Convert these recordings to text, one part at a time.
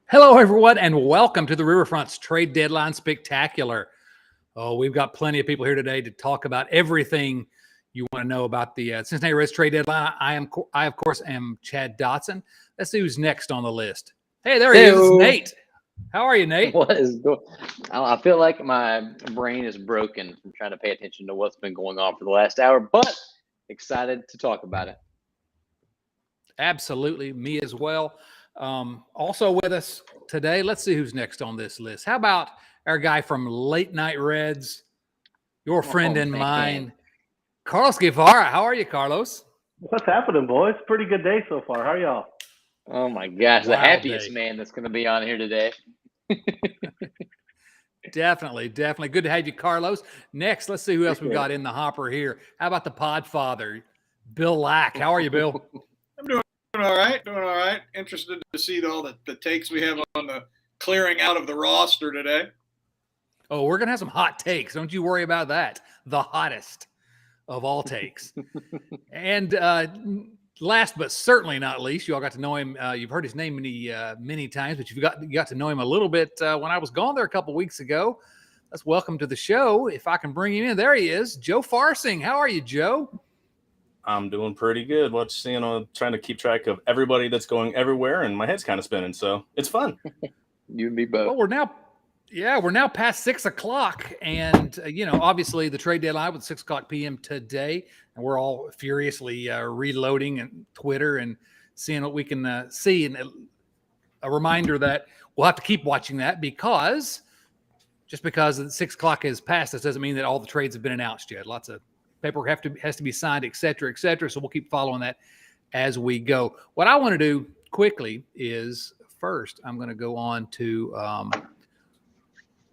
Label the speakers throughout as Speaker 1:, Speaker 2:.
Speaker 1: Hello, everyone, and welcome to the Riverfront's Trade Deadline Spectacular. Oh, we've got plenty of people here today to talk about everything you want to know about the Cincinnati Reds trade deadline. I, of course, am Chad Dotson. Let's see who's next on the list. Hey, there he is. It's Nate. How are you, Nate?
Speaker 2: What is going? I feel like my brain is broken from trying to pay attention to what's been going on for the last hour, but excited to talk about it.
Speaker 1: Absolutely, me as well. Also with us today, let's see who's next on this list. How about our guy from Late Night Reds, your friend and mine, Carlos Guevara. How are you, Carlos?
Speaker 3: What's happening, boys? Pretty good day so far. How are y'all?
Speaker 2: Oh my gosh, the happiest man that's going to be on here today.
Speaker 1: Definitely. Good to have you, Carlos. Next, let's see who else we've got in the hopper here. How about the Podfather, Bill Lack? How are you, Bill?
Speaker 4: I'm doing all right. Interested to see all the takes we have on the clearing out of the roster today.
Speaker 1: Oh, we're going to have some hot takes. Don't you worry about that. The hottest of all takes. And last but certainly not least, you all got to know him. You've heard his name many times, but you got to know him a little bit when I was gone there a couple weeks ago. Let's welcome to the show, if I can bring him in. There he is, Joe Farfsing. How are you, Joe?
Speaker 5: I'm doing pretty good. Trying to keep track of everybody that's going everywhere, and my head's kind of spinning, so it's fun.
Speaker 2: You and me both.
Speaker 1: Well, we're now past 6 o'clock, and obviously the trade deadline was 6 o'clock p.m. today, and we're all furiously reloading and Twitter and seeing what we can see. And a reminder that we'll have to keep watching that because just because 6 o'clock has passed, this doesn't mean that all the trades have been announced yet. Lots of paperwork has to be signed, et cetera, et cetera. So we'll keep following that as we go. What I want to do quickly is first I'm going to go on to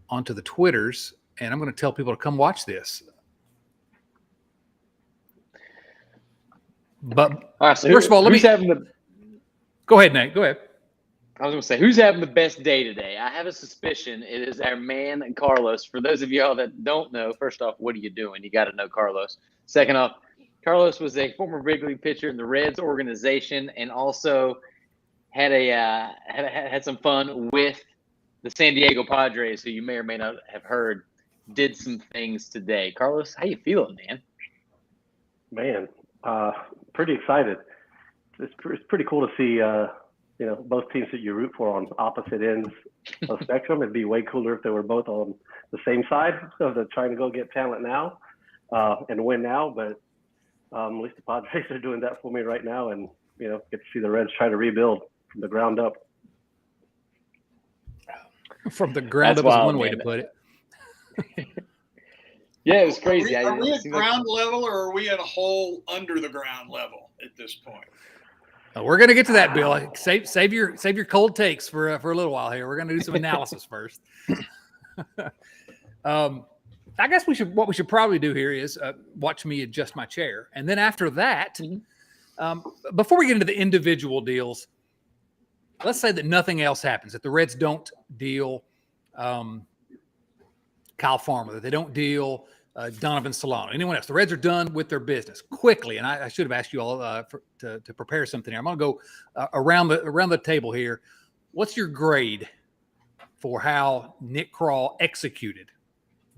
Speaker 1: onto the Twitters, and I'm going to tell people to come watch this. But
Speaker 2: so
Speaker 1: first of all, go ahead, Nate. Go ahead.
Speaker 2: I was going to say, who's having the best day today? I have a suspicion it is our man, Carlos. For those of y'all that don't know, first off, what are you doing? You got to know Carlos. Second off, Carlos was a former big league pitcher in the Reds organization and also had had some fun with the San Diego Padres, who you may or may not have heard, did some things today. Carlos, how you feeling, man?
Speaker 3: Man, pretty excited. It's pretty cool to see both teams that you root for on opposite ends of the spectrum. It'd be way cooler if they were both on the same side of the trying to go get talent now and win now. But at least the Padres are doing that for me right now, and get to see the Reds try to rebuild from the ground up.
Speaker 1: From the ground up is one way to put it.
Speaker 2: Yeah, it was crazy.
Speaker 4: Are we at ground level, or are we at a hole under the ground level at this point?
Speaker 1: We're going to get to that, Bill. Save your cold takes for a little while here. We're going to do some analysis first. I guess what we should probably do here is watch me adjust my chair, and then after that, before we get into the individual deals, let's say that nothing else happens, that the Reds don't deal Kyle Farmer, that they don't deal Donovan Solano, anyone else. The Reds are done with their business quickly, and I should have asked you all to prepare something here. I'm going to go around the table here. What's your grade for how Nick Krall executed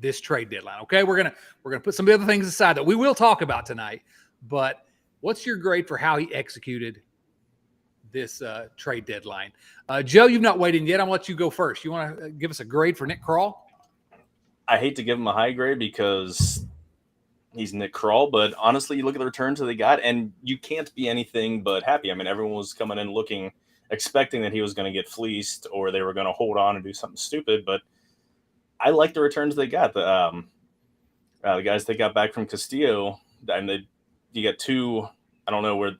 Speaker 1: this trade deadline? Okay, we're gonna put some of the other things aside that we will talk about tonight, but what's your grade for how he executed this trade deadline? Joe, you've not weighed in yet. I'm gonna let you go first. You want to give us a grade for Nick Krall?
Speaker 5: I hate to give him a high grade because he's Nick Krall, but honestly, you look at the returns that they got, and you can't be anything but happy. I mean, everyone was coming in expecting that he was going to get fleeced or they were going to hold on and do something stupid, but I like the returns they got. The guys they got back from Castillo, and you get two. I don't know where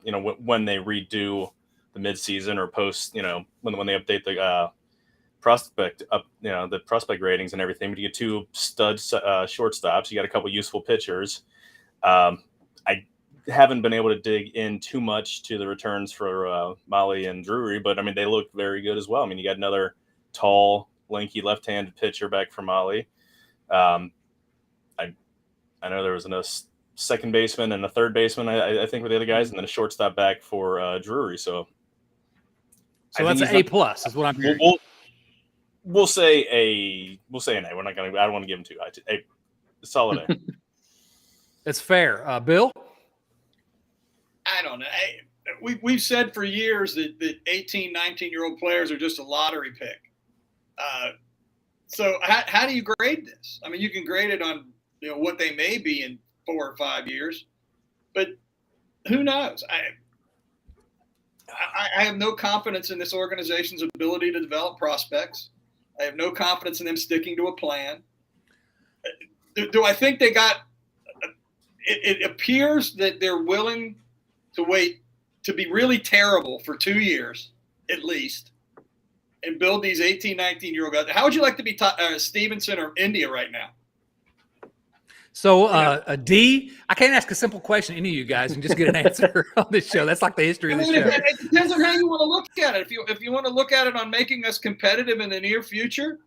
Speaker 5: when they redo the midseason or post, when they update the prospect up, the prospect ratings and everything. But you get two stud shortstops. You got a couple useful pitchers. I haven't been able to dig in too much to the returns for Malley and Drury, but I mean they look very good as well. I mean you got another tall, lanky left-handed pitcher back from Malley. I know there was a second baseman and a third baseman, I think, with the other guys, and then a shortstop back for Drury. So
Speaker 1: So that's an A plus is what I'm hearing.
Speaker 5: We'll say an A. We're not gonna. I don't want to give him too high. A solid A.
Speaker 1: It's fair. Bill?
Speaker 4: I don't know. We've said for years that 18, 19-year-old players are just a lottery pick. So how do you grade this? I mean, you can grade it on what they may be in 4 or 5 years, but who knows? I have no confidence in this organization's ability to develop prospects. I have no confidence in them sticking to a plan. Do I think they got – it appears that they're willing to wait to be really terrible for 2 years at least and build these 18, 19-year-old guys. How would you like to be Stevenson or India right now?
Speaker 1: So a D, I can't ask a simple question to any of you guys and just get an answer on this show. That's like the history of the show.
Speaker 4: It depends on how you want to look at it. If you want to look at it on making us competitive in the near future,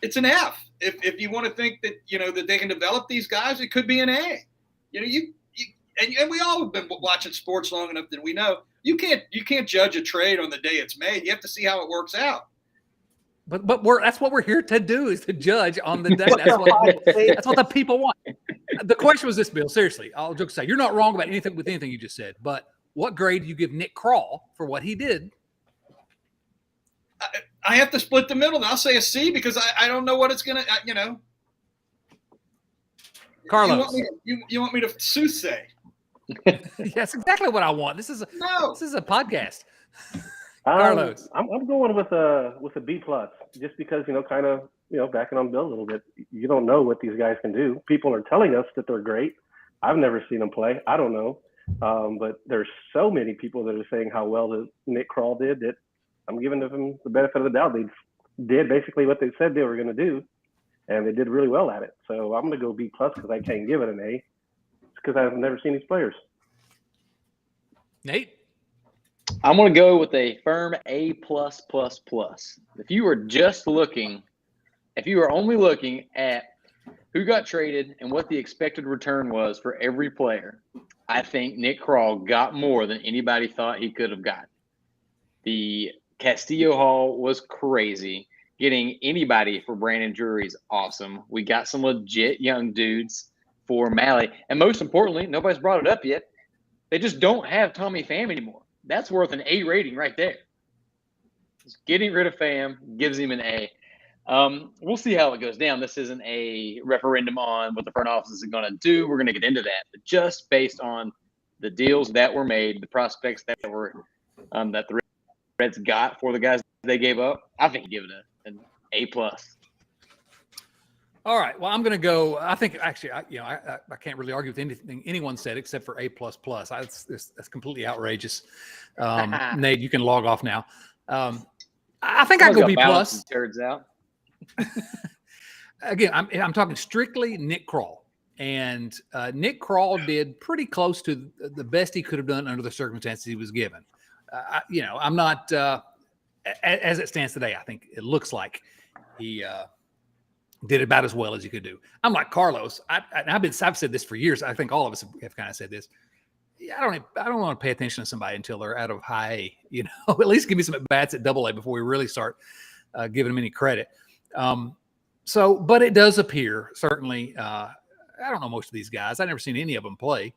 Speaker 4: it's an F. If you want to think that that they can develop these guys, it could be an A. And we all have been watching sports long enough that we know you can't judge a trade on the day it's made. You have to see how it works out.
Speaker 1: But that's what we're here to do, is to judge on the day. That's what the people want. The question was this, Bill. Seriously, I'll joke aside. You're not wrong about anything you just said. But what grade do you give Nick Krall for what he did?
Speaker 4: I have to split the middle. And I'll say a C because I don't know what it's going to.
Speaker 1: Carlos,
Speaker 4: you want me to soothsay?
Speaker 1: That's exactly what I want. This is a podcast. Carlos,
Speaker 3: I'm going with a B plus, just because kind of backing on Bill a little bit. You don't know what these guys can do. People are telling us that they're great. I've never seen them play. I don't know, but there's so many people that are saying how well that Nick Krall did that I'm giving them the benefit of the doubt. They did basically what they said they were going to do, and they did really well at it. So I'm going to go B plus because I can't give it an A. It's because I've never seen these players.
Speaker 1: Nate?
Speaker 2: I'm going to go with a firm A+++. If you were only looking at who got traded and what the expected return was for every player, I think Nick Krall got more than anybody thought he could have got. The Castillo haul was crazy. Getting anybody for Brandon Drury is awesome. We got some legit young dudes for Malley. And most importantly, nobody's brought it up yet, they just don't have Tommy Pham anymore. That's worth an A rating right there. Just getting rid of Pham gives him an A. We'll see how it goes down. This isn't a referendum on what the front office is going to do. We're going to get into that. But just based on the deals that were made, the prospects that were that the Reds got for the guys they gave up, I think give it an A+.
Speaker 1: All right. Well, I'm going to go. I think actually, I can't really argue with anything anyone said except for A++. That's completely outrageous. Nate, you can log off now. I think I go B+.
Speaker 2: Turds out.
Speaker 1: Again, I'm talking strictly Nick Krall, and Nick Krall did pretty close to the best he could have done under the circumstances he was given. I'm not as it stands today. I think it looks like he did about as well as he could do. I'm like Carlos. I've said this for years. I think all of us have kind of said this. I don't want to pay attention to somebody until they're out of high A. At least give me some at bats at Double A before we really start giving them any credit. But it does appear certainly. I don't know most of these guys. I've never seen any of them play,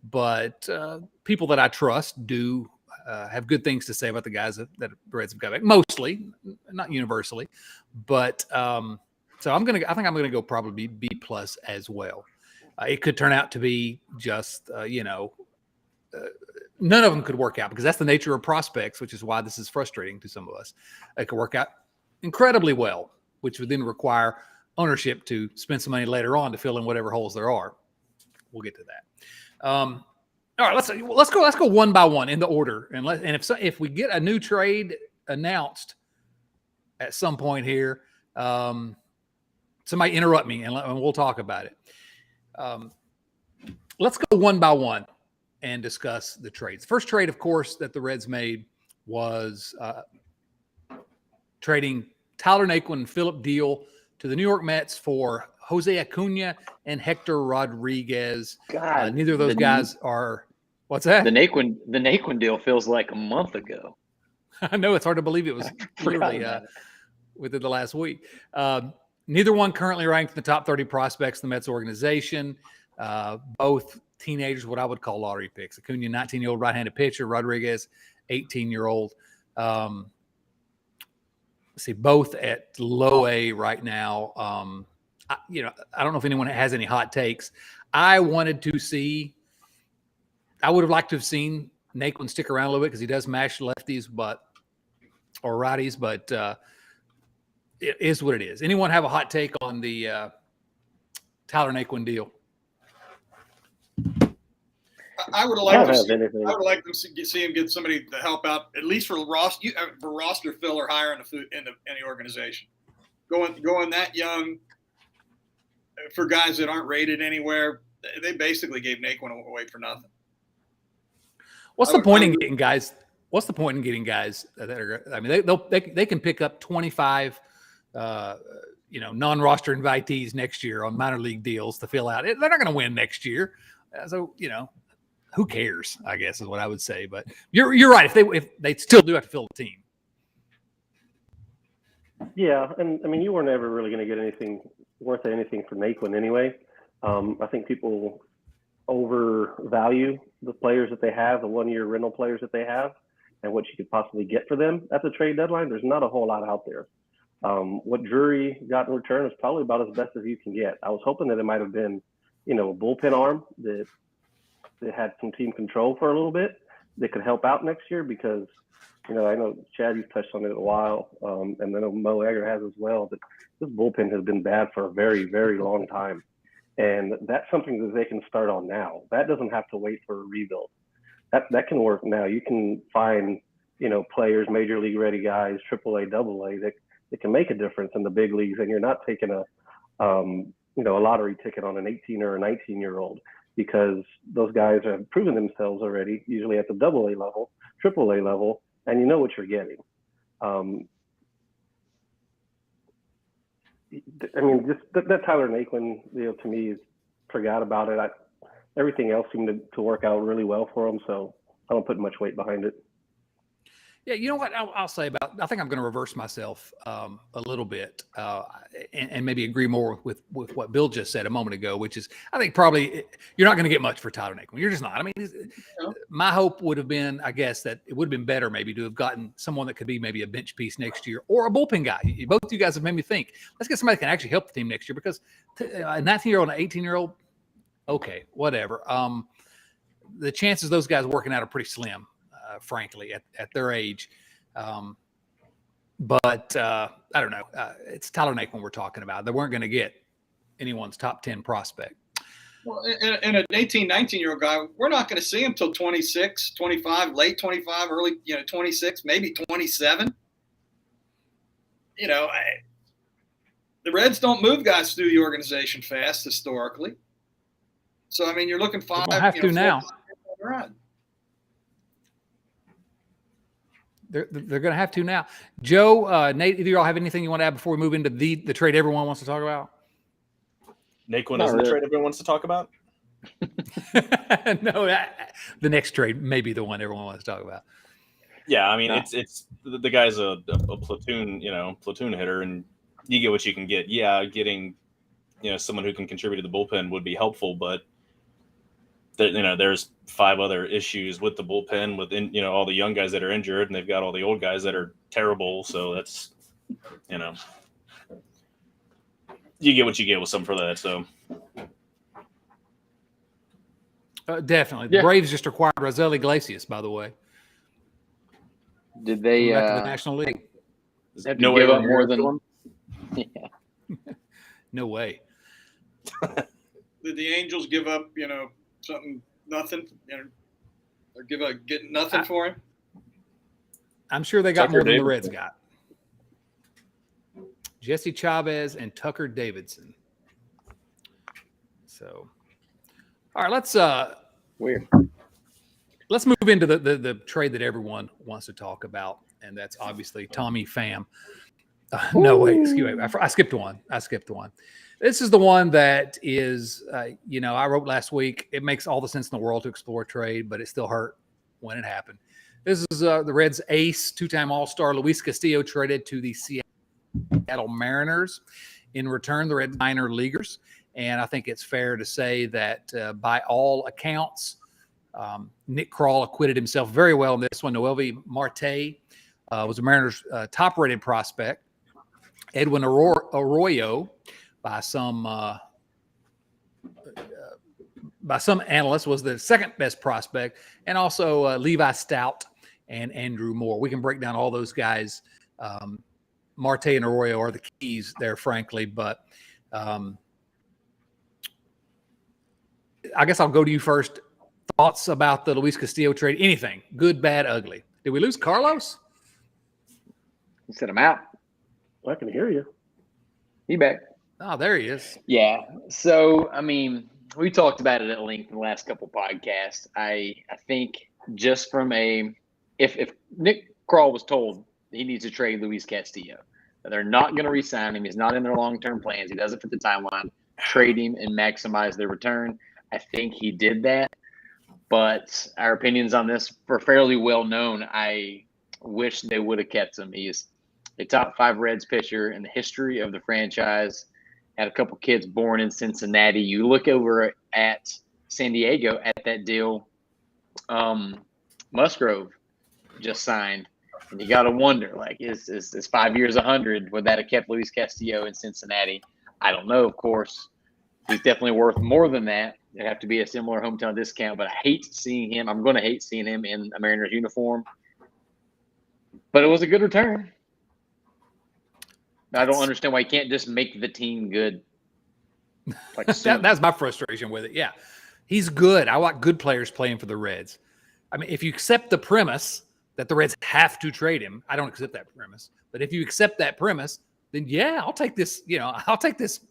Speaker 1: but people that I trust do have good things to say about the guys that the Reds have got back. Mostly, not universally, but. So I think I'm gonna go probably B+ as well. It could turn out to be just none of them could work out because that's the nature of prospects, which is why this is frustrating to some of us. It could work out incredibly well, which would then require ownership to spend some money later on to fill in whatever holes there are. We'll get to that. All right, let's go one by one in the order, and if we get a new trade announced at some point here. Somebody interrupt me and we'll talk about it. Let's go one by one and discuss the trades. First trade, of course, that the Reds made was trading Tyler Naquin and Philip Deal to the New York Mets for Jose Acuna and Hector Rodriguez.
Speaker 2: God,
Speaker 1: neither of those guys are. What's that?
Speaker 2: The Naquin deal feels like a month ago.
Speaker 1: I know it's hard to believe it was literally within the last week. Neither one currently ranked in the top 30 prospects in the Mets organization. Both teenagers, what I would call lottery picks. Acuna, 19-year-old right-handed pitcher. Rodriguez, 18-year-old. See, both at low A right now. I don't know if anyone has any hot takes. I would have liked to have seen Naquin stick around a little bit because he does mash lefties, or righties, but it is what it is. Anyone have a hot take on the Tyler Naquin deal?
Speaker 4: I would like to see him get somebody to help out, at least for roster filler higher in any organization. Going that young for guys that aren't rated anywhere, they basically gave Naquin away for nothing.
Speaker 1: What's the point in getting guys? What's the point in getting guys that are? I mean, they can pick up 25, non-roster invitees next year on minor league deals to fill out. They're not going to win next year, so who cares? I guess is what I would say. But you're right. If they still do have to fill the team.
Speaker 3: Yeah, and I mean, you weren't ever really going to get anything worth anything for Naquin anyway. I think people overvalue the players that they have, the one-year rental players that they have, and what you could possibly get for them at the trade deadline. There's not a whole lot out there. What Drury got in return is probably about as best as you can get. I was hoping that it might have been, a bullpen arm that had some team control for a little bit that could help out next year because, I know, Chad, you've touched on it a while, and I know Mo Egger has as well, but this bullpen has been bad for a very, very long time. And that's something that they can start on now. That doesn't have to wait for a rebuild. That can work now. You can find, players, major league ready guys, AAA, AA, that can make a difference in the big leagues, and you're not taking a lottery ticket on an 18 or a 19-year-old because those guys have proven themselves already, usually at the AA level, AAA level, and you know what you're getting. I mean, just that Tyler Naquin deal to me, forgot about it. Everything else seemed to work out really well for him, so I don't put much weight behind it.
Speaker 1: Yeah, you know what I'll say I think I'm going to reverse myself a little bit and maybe agree more with what Bill just said a moment ago, which is I think probably you're not going to get much for Tyler Naquin. You're just not. I mean, my hope would have been, I guess, that it would have been better maybe to have gotten someone that could be maybe a bench piece next year or a bullpen guy. Both of you guys have made me think, let's get somebody that can actually help the team next year because a 19-year-old and an 18-year-old, okay, whatever. The chances of those guys working out are pretty slim. Frankly, at their age. But I don't know. It's Tyler Naquin we're talking about. They weren't going to get anyone's top 10 prospect.
Speaker 4: Well, and an 18, 19-year-old guy, we're not going to see him till 26, 25, late 25, early, 26, maybe 27. The Reds don't move guys through the organization fast historically. So, I mean, you're looking 5.
Speaker 1: They have to now.
Speaker 4: Run.
Speaker 1: They're going to have to now. Joe, Nate, either y'all have anything you want to add before we move into the trade everyone wants to talk about?
Speaker 5: Naquin isn't the trade everyone wants to talk about?
Speaker 1: No, the next trade may be the one everyone wants to talk about.
Speaker 5: Yeah, I mean, it's the guy's a platoon, platoon hitter, and you get what you can get. Yeah, getting, someone who can contribute to the bullpen would be helpful, but there's 5 other issues with the bullpen, with all the young guys that are injured, and they've got all the old guys that are terrible. So that's, you get what you get with some for that. So
Speaker 1: definitely, the Braves just acquired Raisel Iglesias, by the way.
Speaker 2: Did they
Speaker 1: back to the National League?
Speaker 2: Have to give up more than? Yeah.
Speaker 1: No way.
Speaker 4: Did the Angels give up, nothing, or get nothing for him?
Speaker 1: I'm sure they got
Speaker 5: Tucker
Speaker 1: more than the
Speaker 5: Davidson.
Speaker 1: Reds got. Jesse Chavez and Tucker Davidson. So, all right, let's move into the trade that everyone wants to talk about, and that's obviously Tommy Pham. No, wait, excuse me. I skipped one. This is the one that is, I wrote last week, it makes all the sense in the world to explore trade, but it still hurt when it happened. This is the Reds' ace, two-time All-Star Luis Castillo traded to the Seattle Mariners. In return, the Reds minor leaguers, and I think it's fair to say that by all accounts, Nick Krall acquitted himself very well in this one. Noelvi Marte was a Mariners' top-rated prospect. Edwin Arroyo, by some analysts, was the second best prospect, and also Levi Stout and Andrew Moore. We can break down all those guys. Marte and Arroyo are the keys there, frankly, but I guess I'll go to you first. Thoughts about the Luis Castillo trade? Anything, good, bad, ugly? Did we lose Carlos?
Speaker 2: You said I'm out.
Speaker 3: I can hear you.
Speaker 2: He back.
Speaker 1: Oh, there he is.
Speaker 2: Yeah. So, I mean, we talked about it at length in the last couple podcasts. I think just from if Nick Krall was told he needs to trade Luis Castillo, that they're not going to re-sign him, he's not in their long-term plans, he doesn't fit the timeline, trade him and maximize their return. I think he did that. But our opinions on this were fairly well known. I wish they would have kept him. He's a top 5 Reds pitcher in the history of the franchise. Had a couple kids born in Cincinnati. You look over at San Diego at that deal, Musgrove just signed, and you got to wonder, like, is 5 years 100? Would that have kept Luis Castillo in Cincinnati? I don't know. Of course, he's definitely worth more than that. It'd have to be a similar hometown discount, but I hate seeing him. I'm going to hate seeing him in a Mariners uniform. But it was a good return. I don't understand why you can't just make the team good. Like
Speaker 1: That's my frustration with it. Yeah, he's good. I like good players playing for the Reds. I mean, if you accept the premise that the Reds have to trade him, I don't accept that premise. But if you accept that premise, then yeah, I'll take this. I'll take this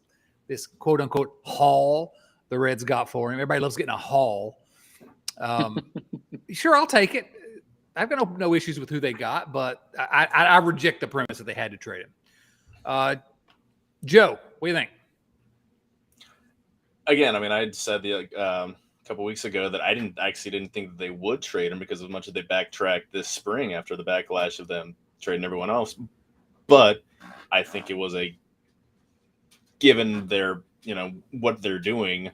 Speaker 1: quote unquote haul the Reds got for him. Everybody loves getting a haul. Sure, I'll take it. I've got no issues with who they got, but I reject the premise that they had to trade him. Joe, what do you think?
Speaker 5: Again, I mean, I said a couple weeks ago that I didn't think that they would trade him because as much as they backtracked this spring after the backlash of them trading everyone else. But I think it was given their, what they're doing,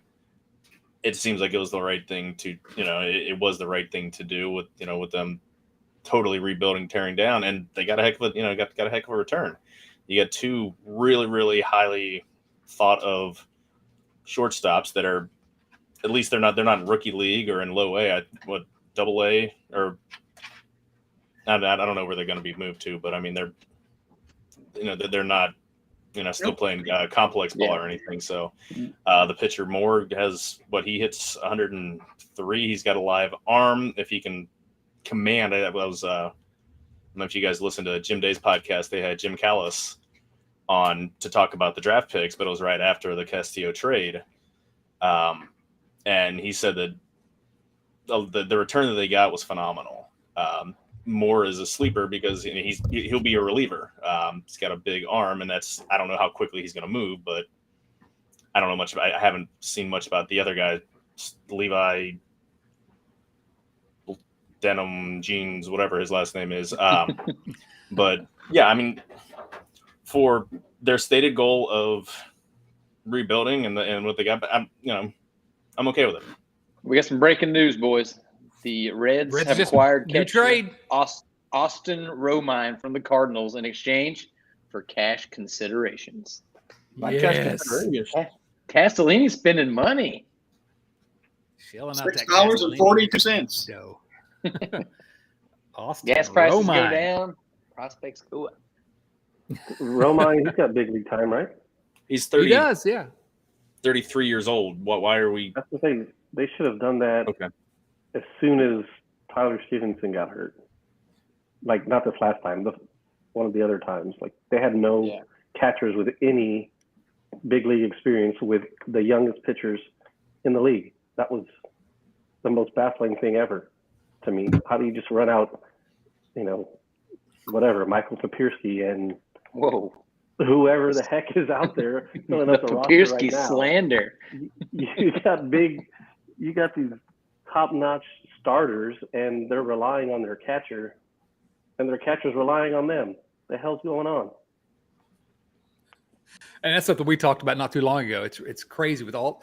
Speaker 5: it seems like it was the right thing to, it was the right thing to do with, with them totally rebuilding, tearing down, and they got a heck of a, got a heck of a return. You got 2 really, really highly thought of shortstops that are, at least they're not in rookie league or in low A, double A, or I don't know where they're going to be moved to, but I mean, they're, they're not, still playing complex ball or anything. So the pitcher Moore has he hits 103. He's got a live arm. If he can command it, I don't know if you guys listened to Jim Day's podcast. They had Jim Callis on to talk about the draft picks, but it was right after the Castillo trade. And he said that the return that they got was phenomenal. Moore is a sleeper because he'll be a reliever. He's got a big arm, and I don't know how quickly he's going to move, but I don't know much about. I haven't seen much about the other guy, Levi Denim Jeans, whatever his last name is. But yeah, I mean, for their stated goal of rebuilding and what they got, I'm okay with it.
Speaker 2: We got some breaking news, boys. The Reds have acquired catcher Austin Romine from the Cardinals in exchange for cash considerations.
Speaker 1: Yes.
Speaker 2: Castellini's spending money.
Speaker 4: $6.42.
Speaker 1: No.
Speaker 2: Gas prices go down, prospects go up.
Speaker 3: Romine, he's got big league time, right?
Speaker 5: He's 30.
Speaker 1: He does, yeah.
Speaker 5: 33 years old. Why are we?
Speaker 3: That's the thing. They should have done that as soon as Tyler Stevenson got hurt. Like, not this last time, but one of the other times. Like, they had no catchers with any big league experience with the youngest pitchers in the league. That was the most baffling thing ever to me. How do you just run out, whatever, Michael Papierski and whoever the heck is out there filling up the roster right now.
Speaker 2: Papierski slander.
Speaker 3: You got these top-notch starters, and they're relying on their catcher, and their catcher's relying on them. The hell's going on?
Speaker 1: And that's something we talked about not too long ago. It's crazy with all.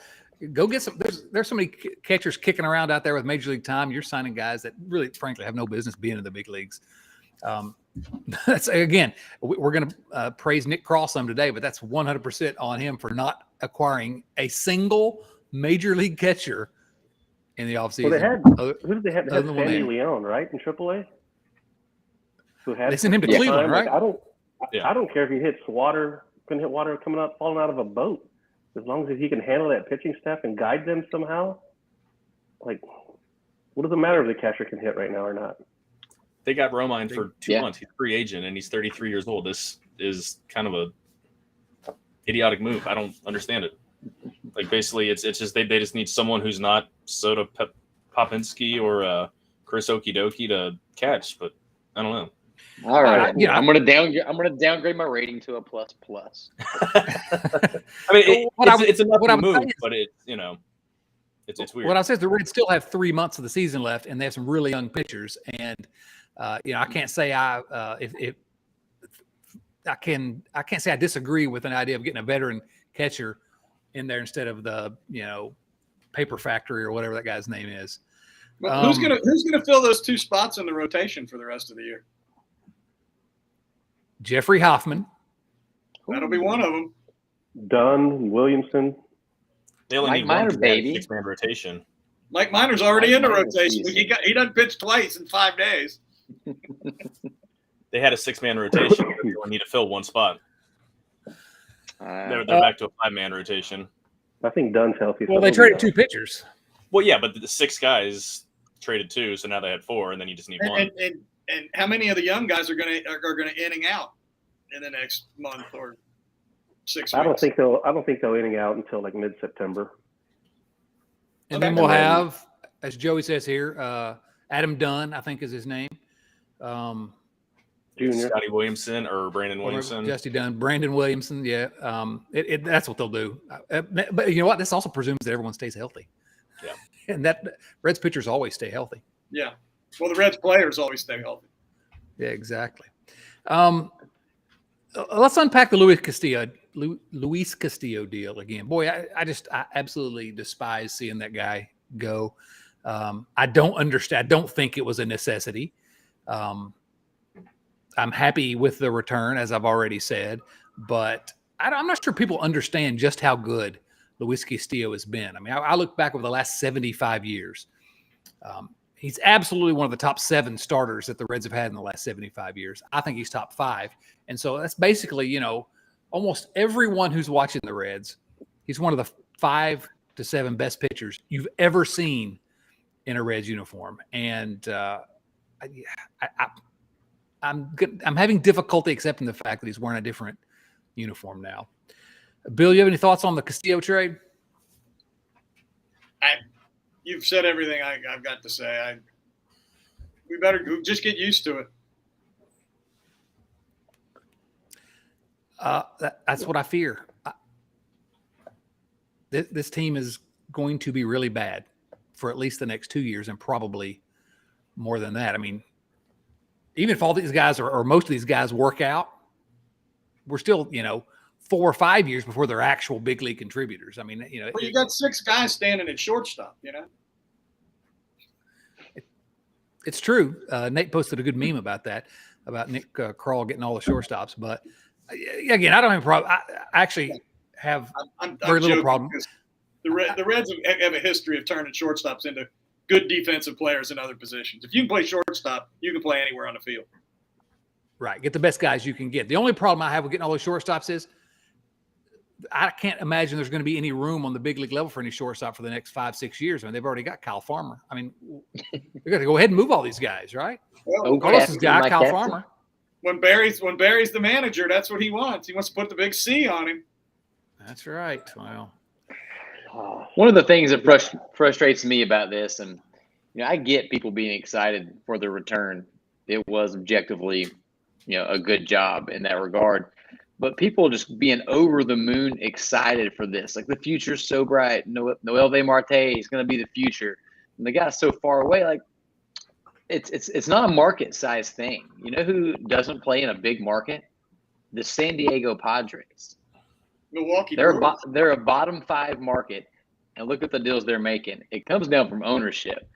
Speaker 1: Go get some. There's so many catchers kicking around out there with major league time. You're signing guys that really, frankly, have no business being in the big leagues. That's again, we're going to praise Nick Krall some today, but that's 100% on him for not acquiring a single major league catcher in the offseason.
Speaker 3: Well, who did they have? They had Sandy Leon, right, in AAA.
Speaker 1: They sent him to Cleveland, right?
Speaker 3: Like, I don't care if he hits water, can hit water coming up, falling out of a boat, as long as he can handle that pitching staff and guide them somehow. Like, what does it matter if the catcher can hit right now or not?
Speaker 5: They got Romine for 2 months. He's a free agent, and he's 33 years old. This is kind of a idiotic move. I don't understand it. Like, basically, it's just they just need someone who's not Soda Popinski or Chris Okidoki to catch. But I don't know.
Speaker 2: All right, I'm gonna downgrade my rating to a ++.
Speaker 5: I mean, it's enough to move, but it's weird.
Speaker 1: What I say is the Reds still have 3 months of the season left, and they have some really young pitchers. And I can't say I can't say I disagree with an idea of getting a veteran catcher in there instead of the paper factory or whatever that guy's name is.
Speaker 4: But who's gonna fill those 2 spots in the rotation for the rest of the year?
Speaker 1: Jeffrey Hoffman.
Speaker 4: That'll be one of them.
Speaker 3: Dunn, Williamson.
Speaker 5: They only need one 6-man rotation.
Speaker 4: Mike Minor's already in the rotation. He done pitched twice in 5 days.
Speaker 5: They had a 6-man rotation. They only need to fill one spot. They're back to a 5-man rotation.
Speaker 3: I think Dunn's healthy.
Speaker 1: Well, they traded 2 pitchers.
Speaker 5: Well, yeah, but the 6 guys traded 2, so now they had 4, and then you just need 1.
Speaker 4: And how many of the young guys are gonna inning out in the next month or 6 weeks?
Speaker 3: I don't think they'll inning out until like mid-September.
Speaker 1: And then we'll have, as Joey says here, Adam Dunn, I think is his name.
Speaker 3: Junior.
Speaker 5: Scotty Williamson or Brandon Williamson.
Speaker 1: Justy Dunn, Brandon Williamson. Yeah. That's what they'll do. But you know what? This also presumes that everyone stays healthy.
Speaker 5: Yeah.
Speaker 1: And that Reds pitchers always stay healthy.
Speaker 4: Yeah. Well, the Reds players always stay healthy.
Speaker 1: Yeah, exactly. Let's unpack the Luis Castillo deal again. Boy, I absolutely despise seeing that guy go. I don't understand. I don't think it was a necessity. I'm happy with the return, as I've already said, but I'm not sure people understand just how good Luis Castillo has been. I mean, I look back over the last 75 years. He's absolutely one of the top 7 starters that the Reds have had in the last 75 years. I think he's top 5. And so that's basically, almost everyone who's watching the Reds, he's one of the 5 to 7 best pitchers you've ever seen in a Reds uniform. And I'm having difficulty accepting the fact that he's wearing a different uniform now. Bill, you have any thoughts on the Castillo trade?
Speaker 4: You've said everything I've got to say. We better just get used to it.
Speaker 1: That's what I fear. This team is going to be really bad for at least the next 2 years and probably more than that. I mean, even if all these guys or most of these guys work out, we're still, 4 or 5 years before they're actual big league contributors. I mean,
Speaker 4: Well, you got 6 guys standing at shortstop,
Speaker 1: It's true. Nate posted a good meme about that, about Nick Krall getting all the shortstops. But again, I don't have a problem. I actually have very little problem.
Speaker 4: The Reds have a history of turning shortstops into good defensive players in other positions. If you can play shortstop, you can play anywhere on the field.
Speaker 1: Right. Get the best guys you can get. The only problem I have with getting all those shortstops is I can't imagine there's going to be any room on the big league level for any shortstop for the next 5-6 years. I mean, they've already got Kyle Farmer. I mean, they're going to go ahead and move all these guys, right?
Speaker 2: Well,
Speaker 1: Carlos's guy, Kyle Farmer.
Speaker 4: When Barry's the manager, that's what he wants. He wants to put the big C on him.
Speaker 1: That's right. Well,
Speaker 2: one of the things that frustrates me about this, and I get people being excited for the return. It was objectively, a good job in that regard. But people just being over the moon excited for this. Like, the future's so bright. Noel V. Marte is going to be the future. And the guy's so far away, like it's not a market size thing. You know who doesn't play in a big market? The San Diego Padres.
Speaker 4: Milwaukee.
Speaker 2: They're a bottom 5 market, and look at the deals they're making. It comes down from ownership.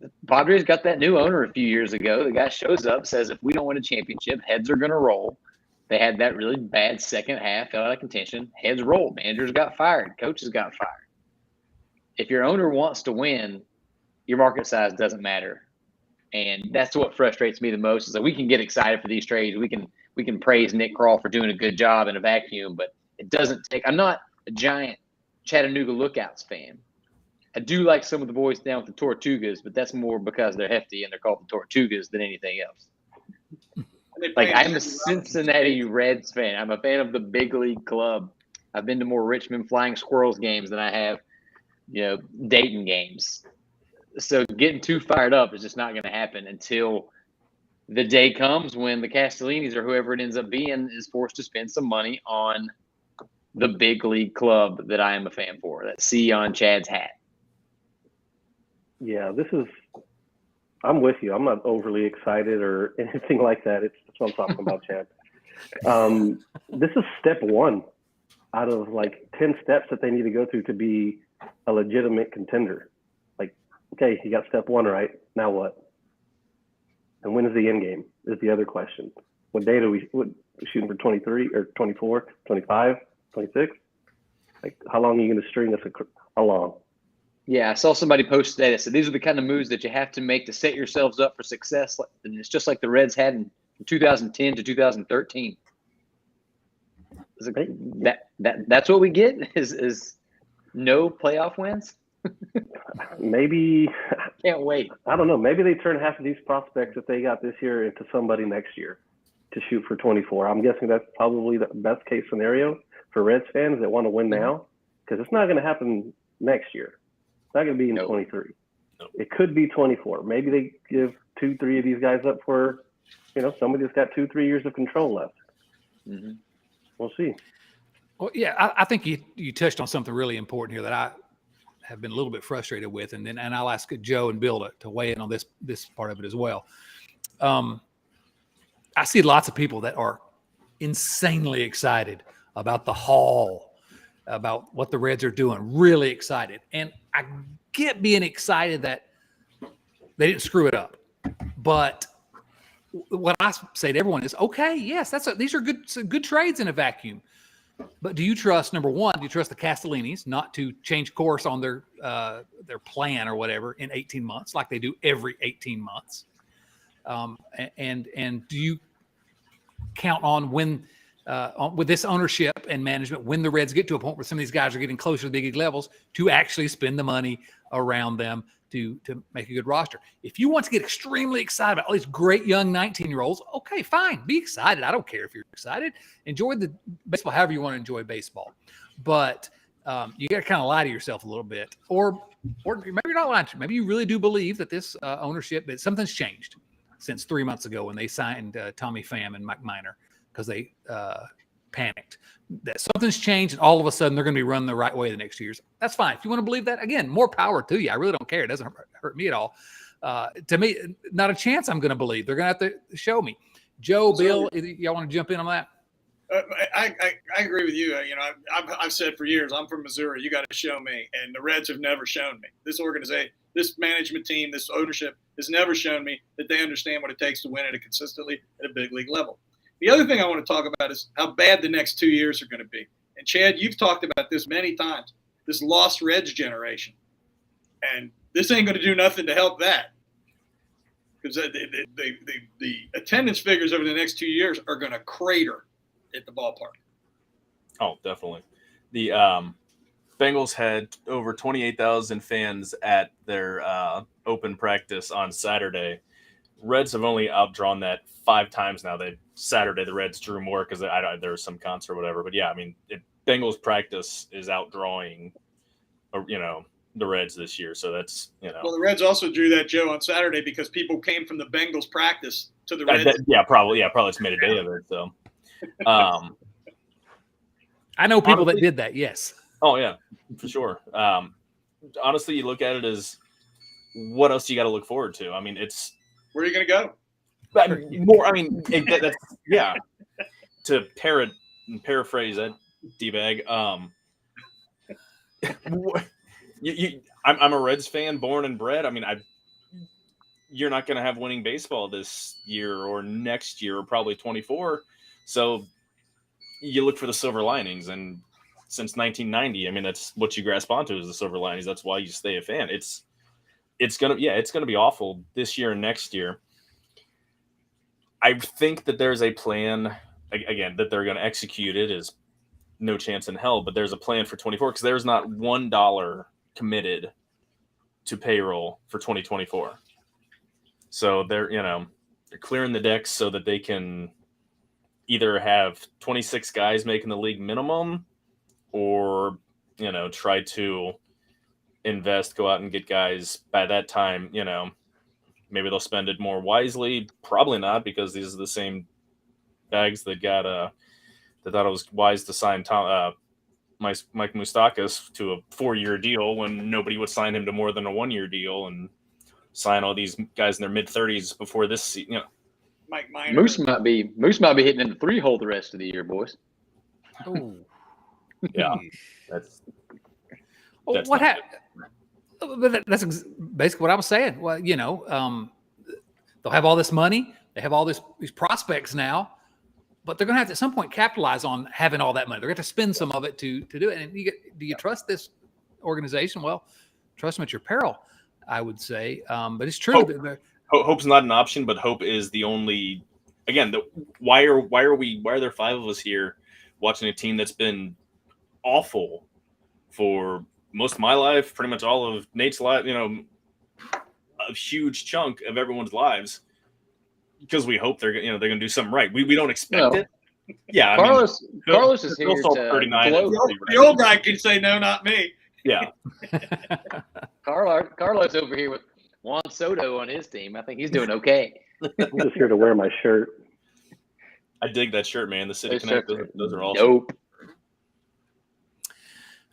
Speaker 2: The Padres got that new owner a few years ago. The guy shows up, says, if we don't win a championship, heads are going to roll. They had that really bad second half, fell out of contention. Heads rolled. Managers got fired. Coaches got fired. If your owner wants to win, your market size doesn't matter. And that's what frustrates me the most is that we can get excited for these trades. We can praise Nick Krall for doing a good job in a vacuum, but it doesn't take – I'm not a giant Chattanooga Lookouts fan. I do like some of the boys down with the Tortugas, but that's more because they're hefty and they're called the Tortugas than anything else. Like, I'm a Cincinnati Reds fan. I'm a fan of the big league club. I've been to more Richmond Flying Squirrels games than I have, Dayton games. So getting too fired up is just not going to happen until the day comes when the Castellinis or whoever it ends up being is forced to spend some money on the big league club that I am a fan for, that C on Chad's hat.
Speaker 3: Yeah, I'm with you. I'm not overly excited or anything like that. That's what I'm talking about, Chad. This is step 1 out of like 10 steps that they need to go through to be a legitimate contender. Like, okay, you got step 1 right. Now what? And when is the end game is the other question. What date are we shooting for? 23 or 24, 25, 26? Like, how long are you going to string this along?
Speaker 2: Yeah, I saw somebody post today that said these are the kind of moves that you have to make to set yourselves up for success. And it's just like the Reds had in 2010 to 2013. That's what we get is no playoff wins.
Speaker 3: Maybe.
Speaker 2: Can't wait.
Speaker 3: I don't know. Maybe they turn half of these prospects that they got this year into somebody next year to shoot for 24. I'm guessing that's probably the best case scenario for Reds fans that want to win now, because it's not going to happen next year. It's not going to be in 23.
Speaker 5: Nope.
Speaker 3: It could be 24. Maybe they give 2-3 of these guys up for, somebody that's got 2-3 years of control left.
Speaker 2: Mm-hmm.
Speaker 3: We'll see.
Speaker 1: Well, yeah, I think you touched on something really important here that I have been a little bit frustrated with, and I'll ask Joe and Bill to weigh in on this part of it as well. I see lots of people that are insanely excited about the haul, about what the Reds are doing, really excited. And I get being excited that they didn't screw it up. But what I say to everyone is, okay, yes, these are good trades in a vacuum. But do you trust, number one, do you trust the Castellinis not to change course on their plan or whatever in 18 months, like they do every 18 months? And do you count on when with this ownership and management, when the Reds get to a point where some of these guys are getting closer to the big league levels, to actually spend the money around them to make a good roster? If you want to get extremely excited about all these great young 19-year-olds, okay, fine, be excited. I don't care if you're excited. Enjoy the baseball however you want to enjoy baseball. But you got to kind of lie to yourself a little bit. Or maybe you're not lying to you. Maybe you really do believe that this ownership, that something's changed since 3 months ago when they signed Tommy Pham and Mike Minor, because they panicked. That something's changed, and all of a sudden they're going to be running the right way the next 2 years. That's fine. If you want to believe that, again, more power to you. I really don't care. It doesn't hurt me at all. To me, not a chance I'm going to believe. They're going to have to show me. Joe, Bill, y'all want to jump in on that?
Speaker 4: I agree with you. I've said for years, I'm from Missouri. You got to show me. And the Reds have never shown me. This organization, this management team, this ownership has never shown me that they understand what it takes to win at a consistently at a big league level. The other thing I want to talk about is how bad the next 2 years are going to be. And Chad, you've talked about this many times, this lost Reds generation. And this ain't going to do nothing to help that. Because the attendance figures over the next 2 years are going to crater at the ballpark.
Speaker 5: Oh, definitely. The Bengals had over 28,000 fans at their open practice on Saturday. Reds have only outdrawn that 5 times now. Saturday the Reds drew more because there was some concert or whatever. But yeah, I mean, Bengals practice is outdrawing, the Reds this year. So that's
Speaker 4: Well, the Reds also drew that, Joe, on Saturday because people came from the Bengals practice to the Reds.
Speaker 5: Probably it's made a day of it. So,
Speaker 1: I know people that did that. Yes.
Speaker 5: Oh yeah, for sure. Honestly, you look at it as what else do you got to look forward to? I mean, it's
Speaker 4: Where are you going to go?
Speaker 5: more. I mean, that's yeah. To paraphrase that D-bag. I'm a Reds fan, born and bred. I mean, you're not going to have winning baseball this year or next year or probably 24. So you look for the silver linings, and since 1990, I mean, that's what you grasp onto is the silver linings. That's why you stay a fan. It's gonna be awful this year and next year. I think that there's a plan again that they're going to execute. It is no chance in hell, but there's a plan for 24 because there's not $1 committed to payroll for 2024. So they're clearing the decks so that they can either have 26 guys making the league minimum, or try to invest, go out and get guys by that time. Maybe they'll spend it more wisely. Probably not, because these are the same bags that got that thought it was wise to sign Mike Moustakas to a 4-year deal when nobody would sign him to more than a 1-year deal, and sign all these guys in their mid-30s before this season.
Speaker 4: Mike Minor.
Speaker 2: Moose might be hitting in the 3-hole the rest of the year, boys.
Speaker 1: Oh,
Speaker 5: Yeah, that's
Speaker 1: what happened? But that's basically what I was saying. Well, they'll have all this money, they have all these prospects now, but they're going to have to at some point capitalize on having all that money. They're going to have to spend some of it to do it. And do you trust this organization? Well, trust them at your peril, I would say. But it's true.
Speaker 5: Hope's not an option, but hope is the only. Again, why are there 5 of us here watching a team that's been awful for most of my life, pretty much all of Nate's life, a huge chunk of everyone's lives, because we hope they're going to do something right. We don't expect it. Yeah,
Speaker 2: Carlos is here to
Speaker 5: 39.
Speaker 4: The old guy can say no, not me.
Speaker 5: Yeah.
Speaker 2: Carlos over here with Juan Soto on his team. I think he's doing okay.
Speaker 3: I'm just here to wear my shirt.
Speaker 5: I dig that shirt, man. The City Connect, those are awesome.
Speaker 2: Nope.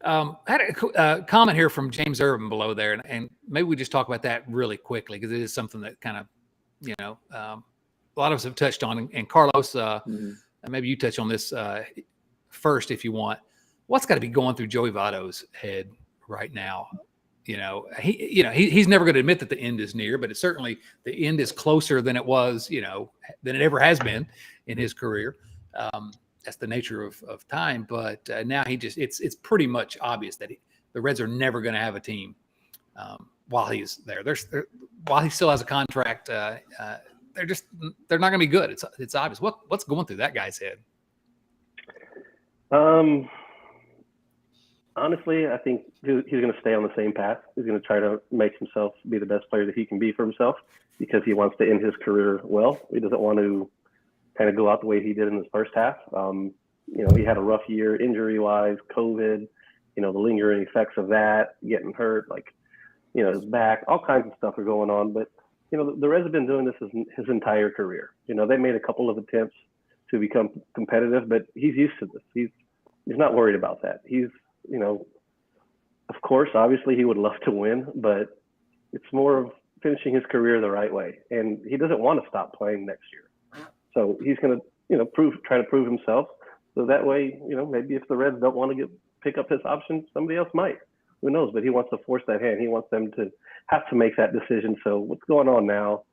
Speaker 1: I had a comment here from James Irvin below there, and maybe we just talk about that really quickly, because it is something that kind of, a lot of us have touched on. And Carlos, maybe you touch on this first if you want. What's got to be going through Joey Votto's head right now? He's never going to admit that the end is near, but it's certainly the end is closer than it was, than it ever has been in his career. That's the nature of time. But now it's pretty much obvious that the Reds are never going to have a team while he's there. While he still has a contract, they're not going to be good. It's obvious. What's going through that guy's head?
Speaker 3: Honestly, I think he's going to stay on the same path. He's going to try to make himself be the best player that he can be for himself, because he wants to end his career well. He doesn't want to kind of go out the way he did in his first half. He had a rough year injury-wise, COVID, the lingering effects of that, getting hurt, his back, all kinds of stuff are going on. But, the Reds have been doing this his entire career. They made a couple of attempts to become competitive, but he's used to this. He's not worried about that. He's, of course, obviously he would love to win, but it's more of finishing his career the right way. And he doesn't want to stop playing next year. So he's going to, try to prove himself. So that way, maybe if the Reds don't want to pick up his option, somebody else might. Who knows? But he wants to force that hand. He wants them to have to make that decision. So what's going on now?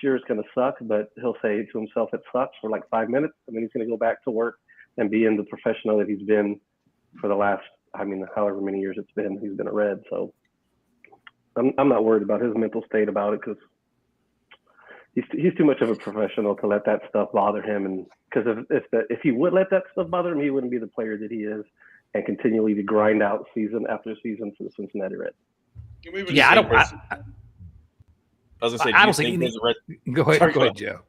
Speaker 3: Sure, it's going to suck, but he'll say to himself, it sucks for 5 minutes, and then he's going to go back to work and be in the professional that he's been for the last, however many years it's been, he's been a Red. So I'm not worried about his mental state about it, because he's too much of a professional to let that stuff bother him. And because if he would let that stuff bother him, he wouldn't be the player that he is, and continually to grind out season after season for the Cincinnati Reds.
Speaker 1: Yeah, I don't.
Speaker 5: I was gonna say,
Speaker 1: I don't think there's Go ahead, Joe.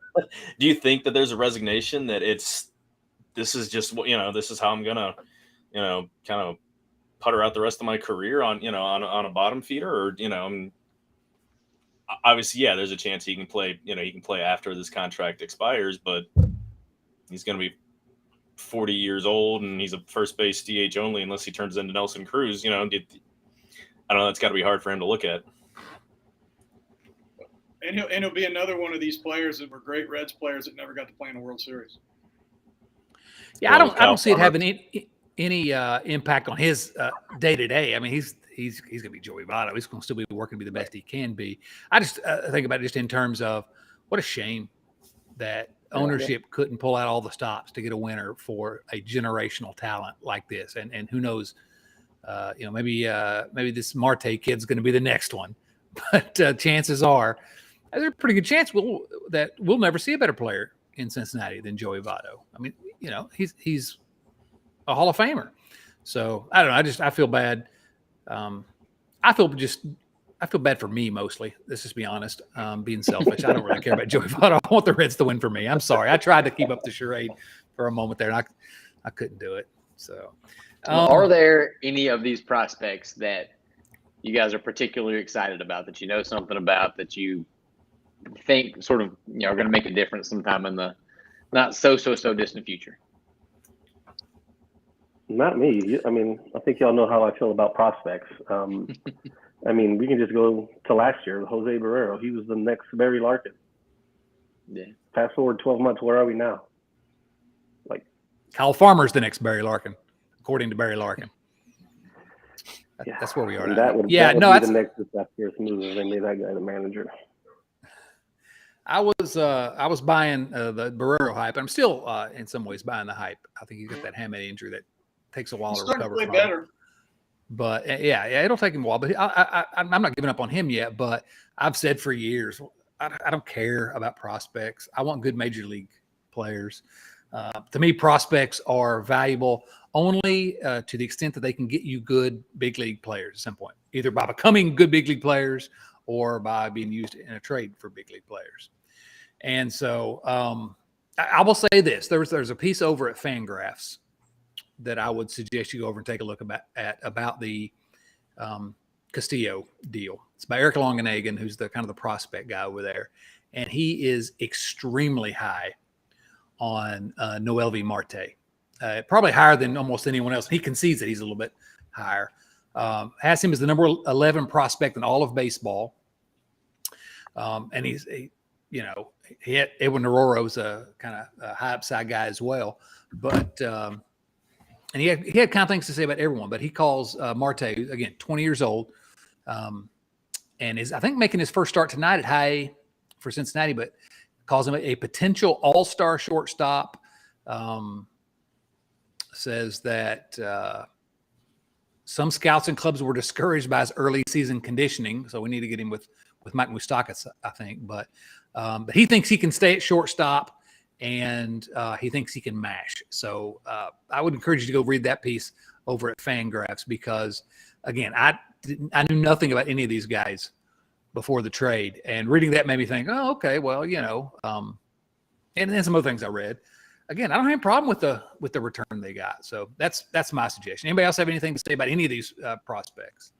Speaker 5: Do you think that there's a resignation that this is just this is how I'm gonna kind of putter out the rest of my career on a bottom feeder, or obviously, yeah, there's a chance he can play after this contract expires, but he's going to be 40 years old, and he's a first base DH only unless he turns into Nelson Cruz. I don't know. That's got to be hard for him to look at.
Speaker 4: And he'll be another one of these players that were great Reds players that never got to play in a World Series.
Speaker 1: Yeah, I don't see it having any impact on his day to day. I mean, he's going to be Joey Votto. He's going to still be working to be the best he can be. I just think about it just in terms of what a shame that ownership couldn't pull out all the stops to get a winner for a generational talent like this. And who knows, maybe this Marte kid's going to be the next one. But chances are, there's a pretty good chance that we'll never see a better player in Cincinnati than Joey Votto. I mean, he's a Hall of Famer. So I don't know. I feel bad. I feel bad for me mostly. Let's just be honest. Being selfish. I don't really care about Joey Votto. I want the Reds to win for me. I'm sorry. I tried to keep up the charade for a moment there, and I couldn't do it. So,
Speaker 2: are there any of these prospects that you guys are particularly excited about, that you know something about, that you think sort of are going to make a difference sometime in the not so distant future?
Speaker 3: Not me. I mean, I think y'all know how I feel about prospects. I mean, we can just go to last year, Jose Barrero. He was the next Barry Larkin.
Speaker 2: Yeah.
Speaker 3: Fast forward 12 months, where are we now?
Speaker 1: Kyle Farmer's the next Barry Larkin, according to Barry Larkin.
Speaker 3: Yeah.
Speaker 1: That's where we are now.
Speaker 3: That would be the next Year's move if they made that guy the manager.
Speaker 1: I was buying the Barrero hype. I'm still in some ways buying the hype. I think he's got that hamate injury that takes a while to recover
Speaker 4: play
Speaker 1: from.
Speaker 4: Better.
Speaker 1: But yeah, it'll take him a while. But I'm not giving up on him yet. But I've said for years, I don't care about prospects. I want good major league players. To me, prospects are valuable only to the extent that they can get you good big league players at some point, either by becoming good big league players or by being used in a trade for big league players. And so I will say this: there's a piece over at Fangraphs that I would suggest you go over and take a look about the Castillo deal. It's by Eric Longenhagen, who's the kind of the prospect guy over there, and he is extremely high on Noelvi Marte, probably higher than almost anyone else. He concedes that he's a little bit higher. Has him as the number 11 prospect in all of baseball, and he had Edwin Arroyo's a kind of a high upside guy as well, but. And he had kind of things to say about everyone, but he calls Marte, again, 20 years old, and is, I think, making his first start tonight at high A for Cincinnati, but calls him a potential all-star shortstop. Says that some scouts and clubs were discouraged by his early season conditioning, so we need to get him with Mike Moustakas, I think. But he thinks he can stay at shortstop. And he thinks he can mash. So I would encourage you to go read that piece over at Fangraphs because, again, I knew nothing about any of these guys before the trade. And reading that made me think, oh, okay, well, and then some other things I read. Again, I don't have a problem with the return they got. So that's my suggestion. Anybody else have anything to say about any of these prospects?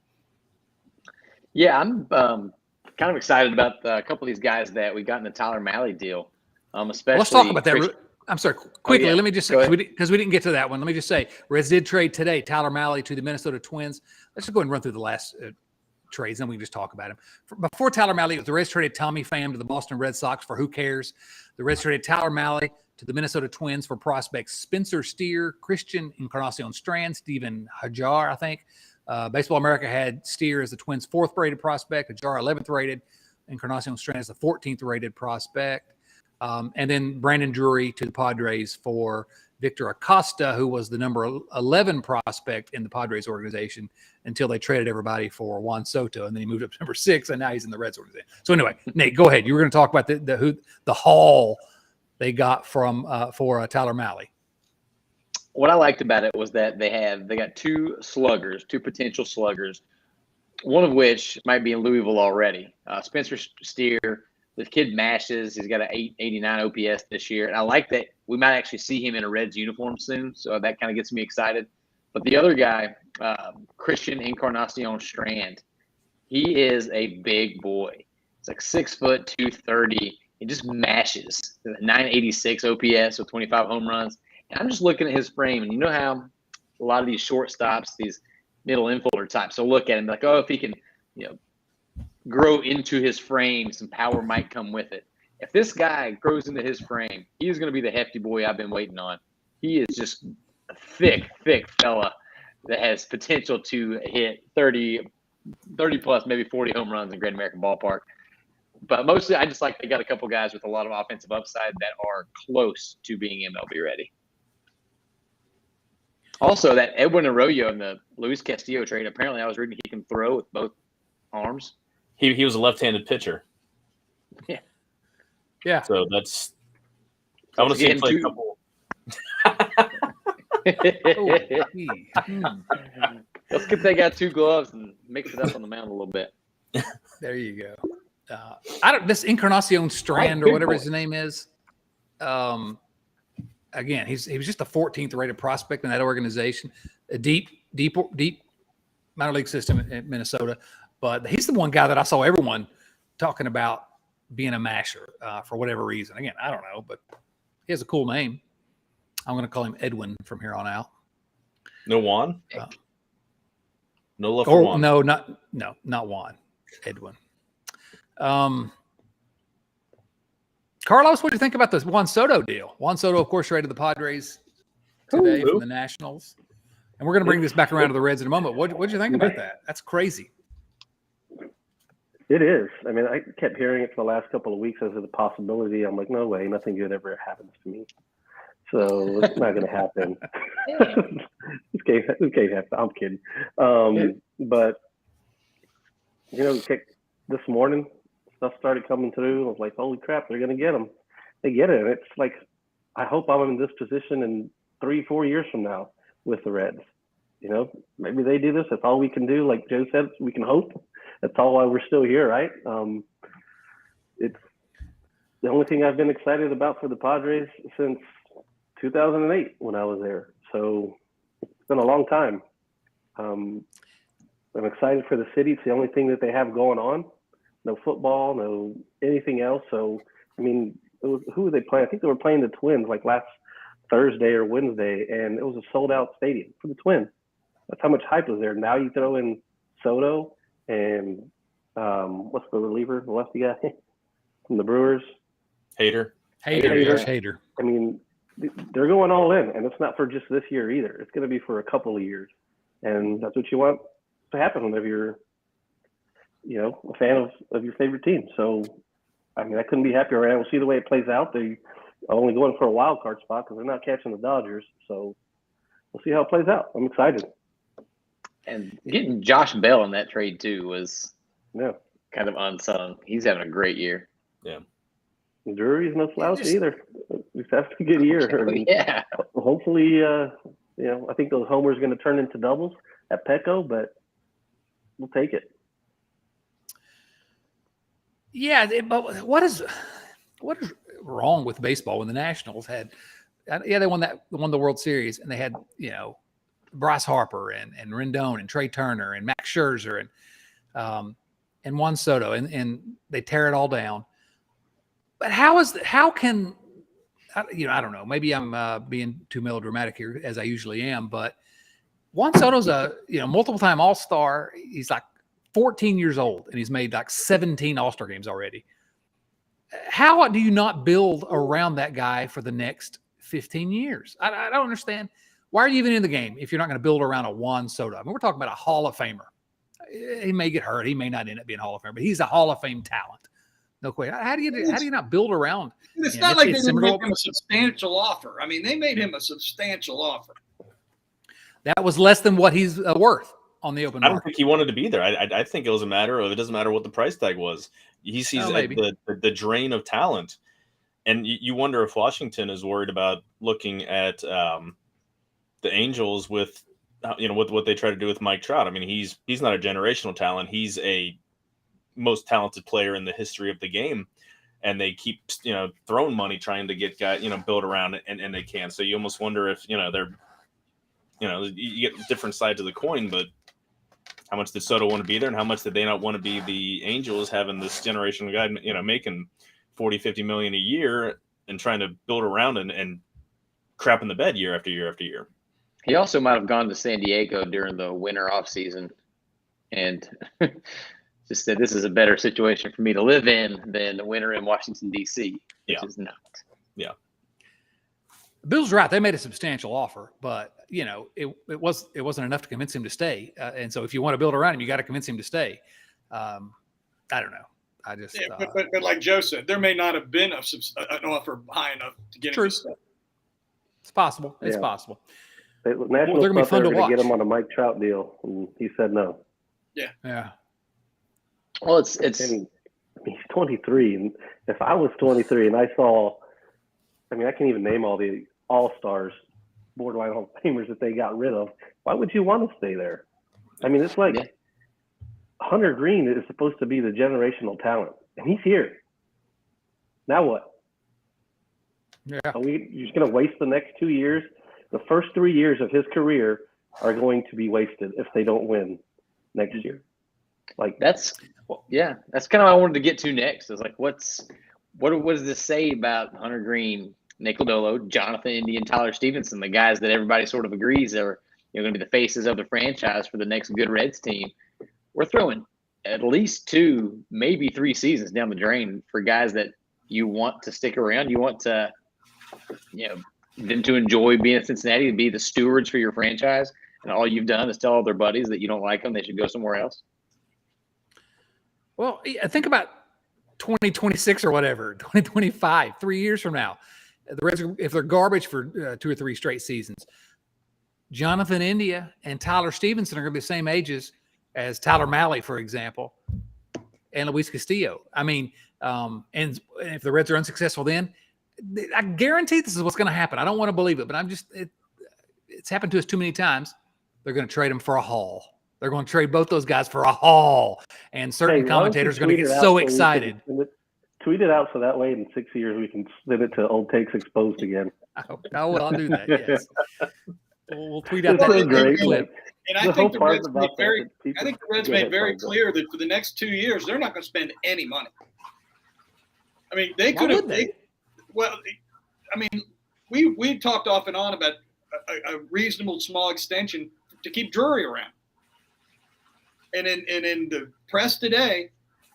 Speaker 2: Yeah, I'm kind of excited about a couple of these guys that we got in the Tyler Malley deal. Especially
Speaker 1: let's talk about that. I'm sorry, quickly. Let me just say, because we didn't get to that one. Let me just say, Reds did trade today Tyler Malley to the Minnesota Twins. Let's just go ahead and run through the last trades, and we can just talk about him. Before Tyler Malley, the Reds traded Tommy Pham to the Boston Red Sox for who cares. The Reds traded Tyler Malley to the Minnesota Twins for prospects Spencer Steer, Christian Encarnacion Strand, Steven Hajar, I think. Baseball America had Steer as the Twins' 4th rated prospect, Hajar 11th rated, Encarnacion Strand as the 14th rated prospect. And then Brandon Drury to the Padres for Victor Acosta, who was the number 11 prospect in the Padres organization until they traded everybody for Juan Soto, and then he moved up to number 6, and now he's in the Reds organization. So anyway, Nate, go ahead. You were going to talk about the haul they got from for Tyler Malley.
Speaker 2: What I liked about it was that they got two potential sluggers, one of which might be in Louisville already. Spencer Steer. The kid mashes. He's got an 889 OPS this year. And I like that we might actually see him in a Reds uniform soon. So that kind of gets me excited. But the other guy, Christian Encarnacion Strand, he is a big boy. He's like 6 foot, 230. He just mashes. 986 OPS with 25 home runs. And I'm just looking at his frame. And you know how a lot of these shortstops, these middle infielder types, will look at him like, oh, if he can, grow into his frame, some power might come with it. If this guy grows into his frame, he's going to be the hefty boy I've been waiting on. He is just a thick fella that has potential to hit 30 plus, maybe 40 home runs in Great American Ballpark. But mostly, I just like they got a couple guys with a lot of offensive upside that are close to being MLB ready. Also, that Edwin Arroyo and the Luis Castillo trade, apparently I was reading he can throw with both arms.
Speaker 5: He was a left-handed pitcher.
Speaker 1: Yeah.
Speaker 5: So that's – I want to see him play a couple –
Speaker 2: Let's get that guy 2 gloves and mix it up on the mound a little bit.
Speaker 1: There you go. This Encarnacion Strand or whatever his name is. Again, he was just the 14th rated prospect in that organization. A deep minor league system in Minnesota. But he's the one guy that I saw everyone talking about being a masher for whatever reason. Again, I don't know, but he has a cool name. I'm going to call him Edwin from here on out.
Speaker 5: No Juan? No love for Juan?
Speaker 1: No, not Juan. Edwin. Carlos, what do you think about this Juan Soto deal? Juan Soto, of course, traded the Padres today from the Nationals. And we're going to bring this back around to the Reds in a moment. What do you think about that? That's crazy.
Speaker 3: It is. I mean, I kept hearing it for the last couple of weeks as a possibility. I'm like, no way, nothing good ever happens to me. So it's not going to happen. This can't happen. I'm kidding. But, this morning, stuff started coming through. I was like, holy crap, they're going to get him. They get it. And it's like, I hope I'm in this position in 3-4 years from now with the Reds. Maybe they do this. That's all we can do. Like Joe said, we can hope. That's all why we're still here, right? It's the only thing I've been excited about for the Padres since 2008 when I was there. So it's been a long time. I'm excited for the city. It's the only thing that they have going on. No football, no anything else. So, I mean, who were they playing? I think they were playing the Twins like last Thursday or Wednesday, and it was a sold-out stadium for the Twins. That's how much hype was there. Now you throw in Soto and what's the reliever, the lefty guy from the Brewers?
Speaker 5: Hader.
Speaker 3: I mean, they're going all in, and it's not for just this year either. It's going to be for a couple of years, and that's what you want to happen whenever you're, a fan of your favorite team. So, I mean, I couldn't be happier. We'll see the way it plays out. They're only going for a wild card spot because they're not catching the Dodgers. So we'll see how it plays out. I'm excited.
Speaker 2: And getting Josh Bell in that trade too was kind of unsung. He's having a great year.
Speaker 5: Yeah.
Speaker 3: Drury's no slouch either. We have to get a year.
Speaker 2: Yeah.
Speaker 3: Hopefully, I think those homers are going to turn into doubles at Petco, but we'll take it.
Speaker 1: Yeah, but what is wrong with baseball when the Nationals had? They won the World Series, and they had Bryce Harper and Rendon and Trey Turner and Max Scherzer and Juan Soto, and they tear it all down. But how can I don't know. Maybe I'm being too melodramatic here, as I usually am. But Juan Soto's a multiple-time All-Star. He's like 14 years old, and he's made like 17 All-Star games already. How do you not build around that guy for the next 15 years? I don't understand. Why are you even in the game if you're not going to build around a Juan Soto? I mean, we're talking about a Hall of Famer. He may get hurt. He may not end up being a Hall of Famer, but he's a Hall of Fame talent. No question. How do you not build around?
Speaker 4: It's not like they didn't make him a substantial offer. I mean, they made him a substantial offer.
Speaker 5: That
Speaker 1: was less than what he's worth on the open market.
Speaker 5: I don't think he wanted to be there. I think it was a matter of it doesn't matter what the price tag was. He sees the drain of talent, and you wonder if Washington is worried about looking at the Angels with what they try to do with Mike Trout. I mean, he's not a generational talent. He's a most talented player in the history of the game, and they keep throwing money trying to get guys build around it, and they can't. So you almost wonder if they're you get different sides of the coin, but how much did Soto want to be there, and how much did they not want to be the Angels having this generational guy making $40-50 million a year and trying to build around and crap in the bed year after year after year.
Speaker 2: He also might have gone to San Diego during the winter off season and just said this is a better situation for me to live in than the winter in Washington, D.C., which is not.
Speaker 5: Yeah.
Speaker 1: Bill's right. They made a substantial offer, but it wasn't enough to convince him to stay. And so if you want to build around him, you got to convince him to stay. I don't know. I just
Speaker 4: but like Joe said, there may not have been an offer high enough to get him to stay.
Speaker 1: It's possible. It's possible.
Speaker 3: National
Speaker 1: they're gonna be fun to watch.
Speaker 3: Get him on a Mike Trout deal, and he said no.
Speaker 1: Yeah.
Speaker 2: Well, it's
Speaker 3: he's 23, and if I was 23 and I saw, I can't even name all the all-stars, borderline Hall of Famers that they got rid of. Why would you want to stay there? It's like Hunter Green is supposed to be the generational talent, and he's here. Now what?
Speaker 1: Yeah.
Speaker 3: You're just going to waste the next 2 years? The first 3 years of his career are going to be wasted if they don't win next year.
Speaker 2: That's kind of what I wanted to get to next. Is like, what does this say about Hunter Green, Nick Lodolo, Jonathan Indy, and Tyler Stevenson, the guys that everybody sort of agrees are going to be the faces of the franchise for the next good Reds team? We're throwing at least 2, maybe 3 seasons down the drain for guys that you want to stick around. You want to, them to enjoy being in Cincinnati, to be the stewards for your franchise, and all you've done is tell all their buddies that you don't like them, they should go somewhere else.
Speaker 1: Well, think about 2026 or whatever, 2025, 3 years from now. The Reds, if they're garbage for 2 or 3 straight seasons, Jonathan India and Tyler Stevenson are going to be the same ages as Tyler Malley, for example, and Luis Castillo. And if the Reds are unsuccessful then, I guarantee this is what's going to happen. I don't want to believe it, but it's happened to us too many times. They're going to trade them for a haul. They're going to trade both those guys for a haul. And certain commentators are going to get so excited.
Speaker 3: Tweet it out so that way in 6 years we can send it to Old Takes Exposed again.
Speaker 1: I'll do that, yes. We'll tweet out that clip.
Speaker 4: And I think the Reds made very clear that for the next 2 years, they're not going to spend any money. They could have. We talked off and on about a reasonable small extension to keep Drury around. And in the press today,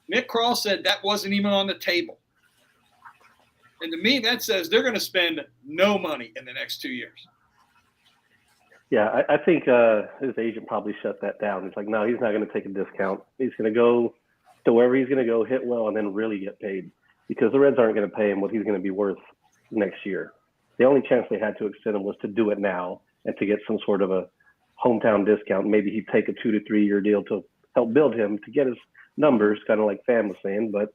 Speaker 4: Nick Krall said that wasn't even on the table. And to me, that says they're going to spend no money in the next 2 years.
Speaker 3: Yeah, I think his agent probably shut that down. It's like, no, he's not going to take a discount. He's going to go to wherever he's going to go, hit well, and then really get paid. Because the Reds aren't going to pay him what he's going to be worth next year. The only chance they had to extend him was to do it now and to get some sort of a hometown discount. Maybe he'd take a 2 to 3 year deal to help build him to get his numbers, kind of like Fan was saying. But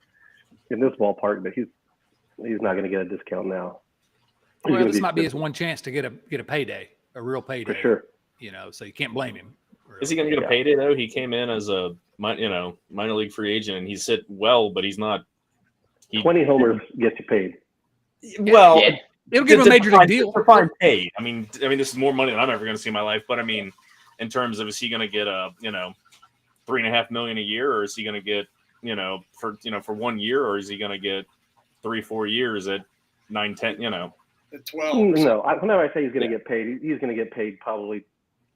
Speaker 3: in this ballpark, he's not going to get a discount now.
Speaker 1: Well, this might be his one chance to get a payday, a real payday.
Speaker 3: For sure.
Speaker 1: So you can't blame him.
Speaker 5: Really. Is he going to get a payday though? He came in as a minor league free agent, and he's hit well, but he's not.
Speaker 3: 20 homers gets you paid.
Speaker 5: Well,
Speaker 1: it'll give him a major league deal.
Speaker 5: For fine paid. I mean, this is more money than I'm ever going to see in my life. But in terms of, is he going to get a $3.5 million a year, or is he going to get for 1 year, or is he going to get 3-4 years at 9-10?
Speaker 4: At 12.
Speaker 3: No, whenever I say he's going to get paid, he's going to get paid probably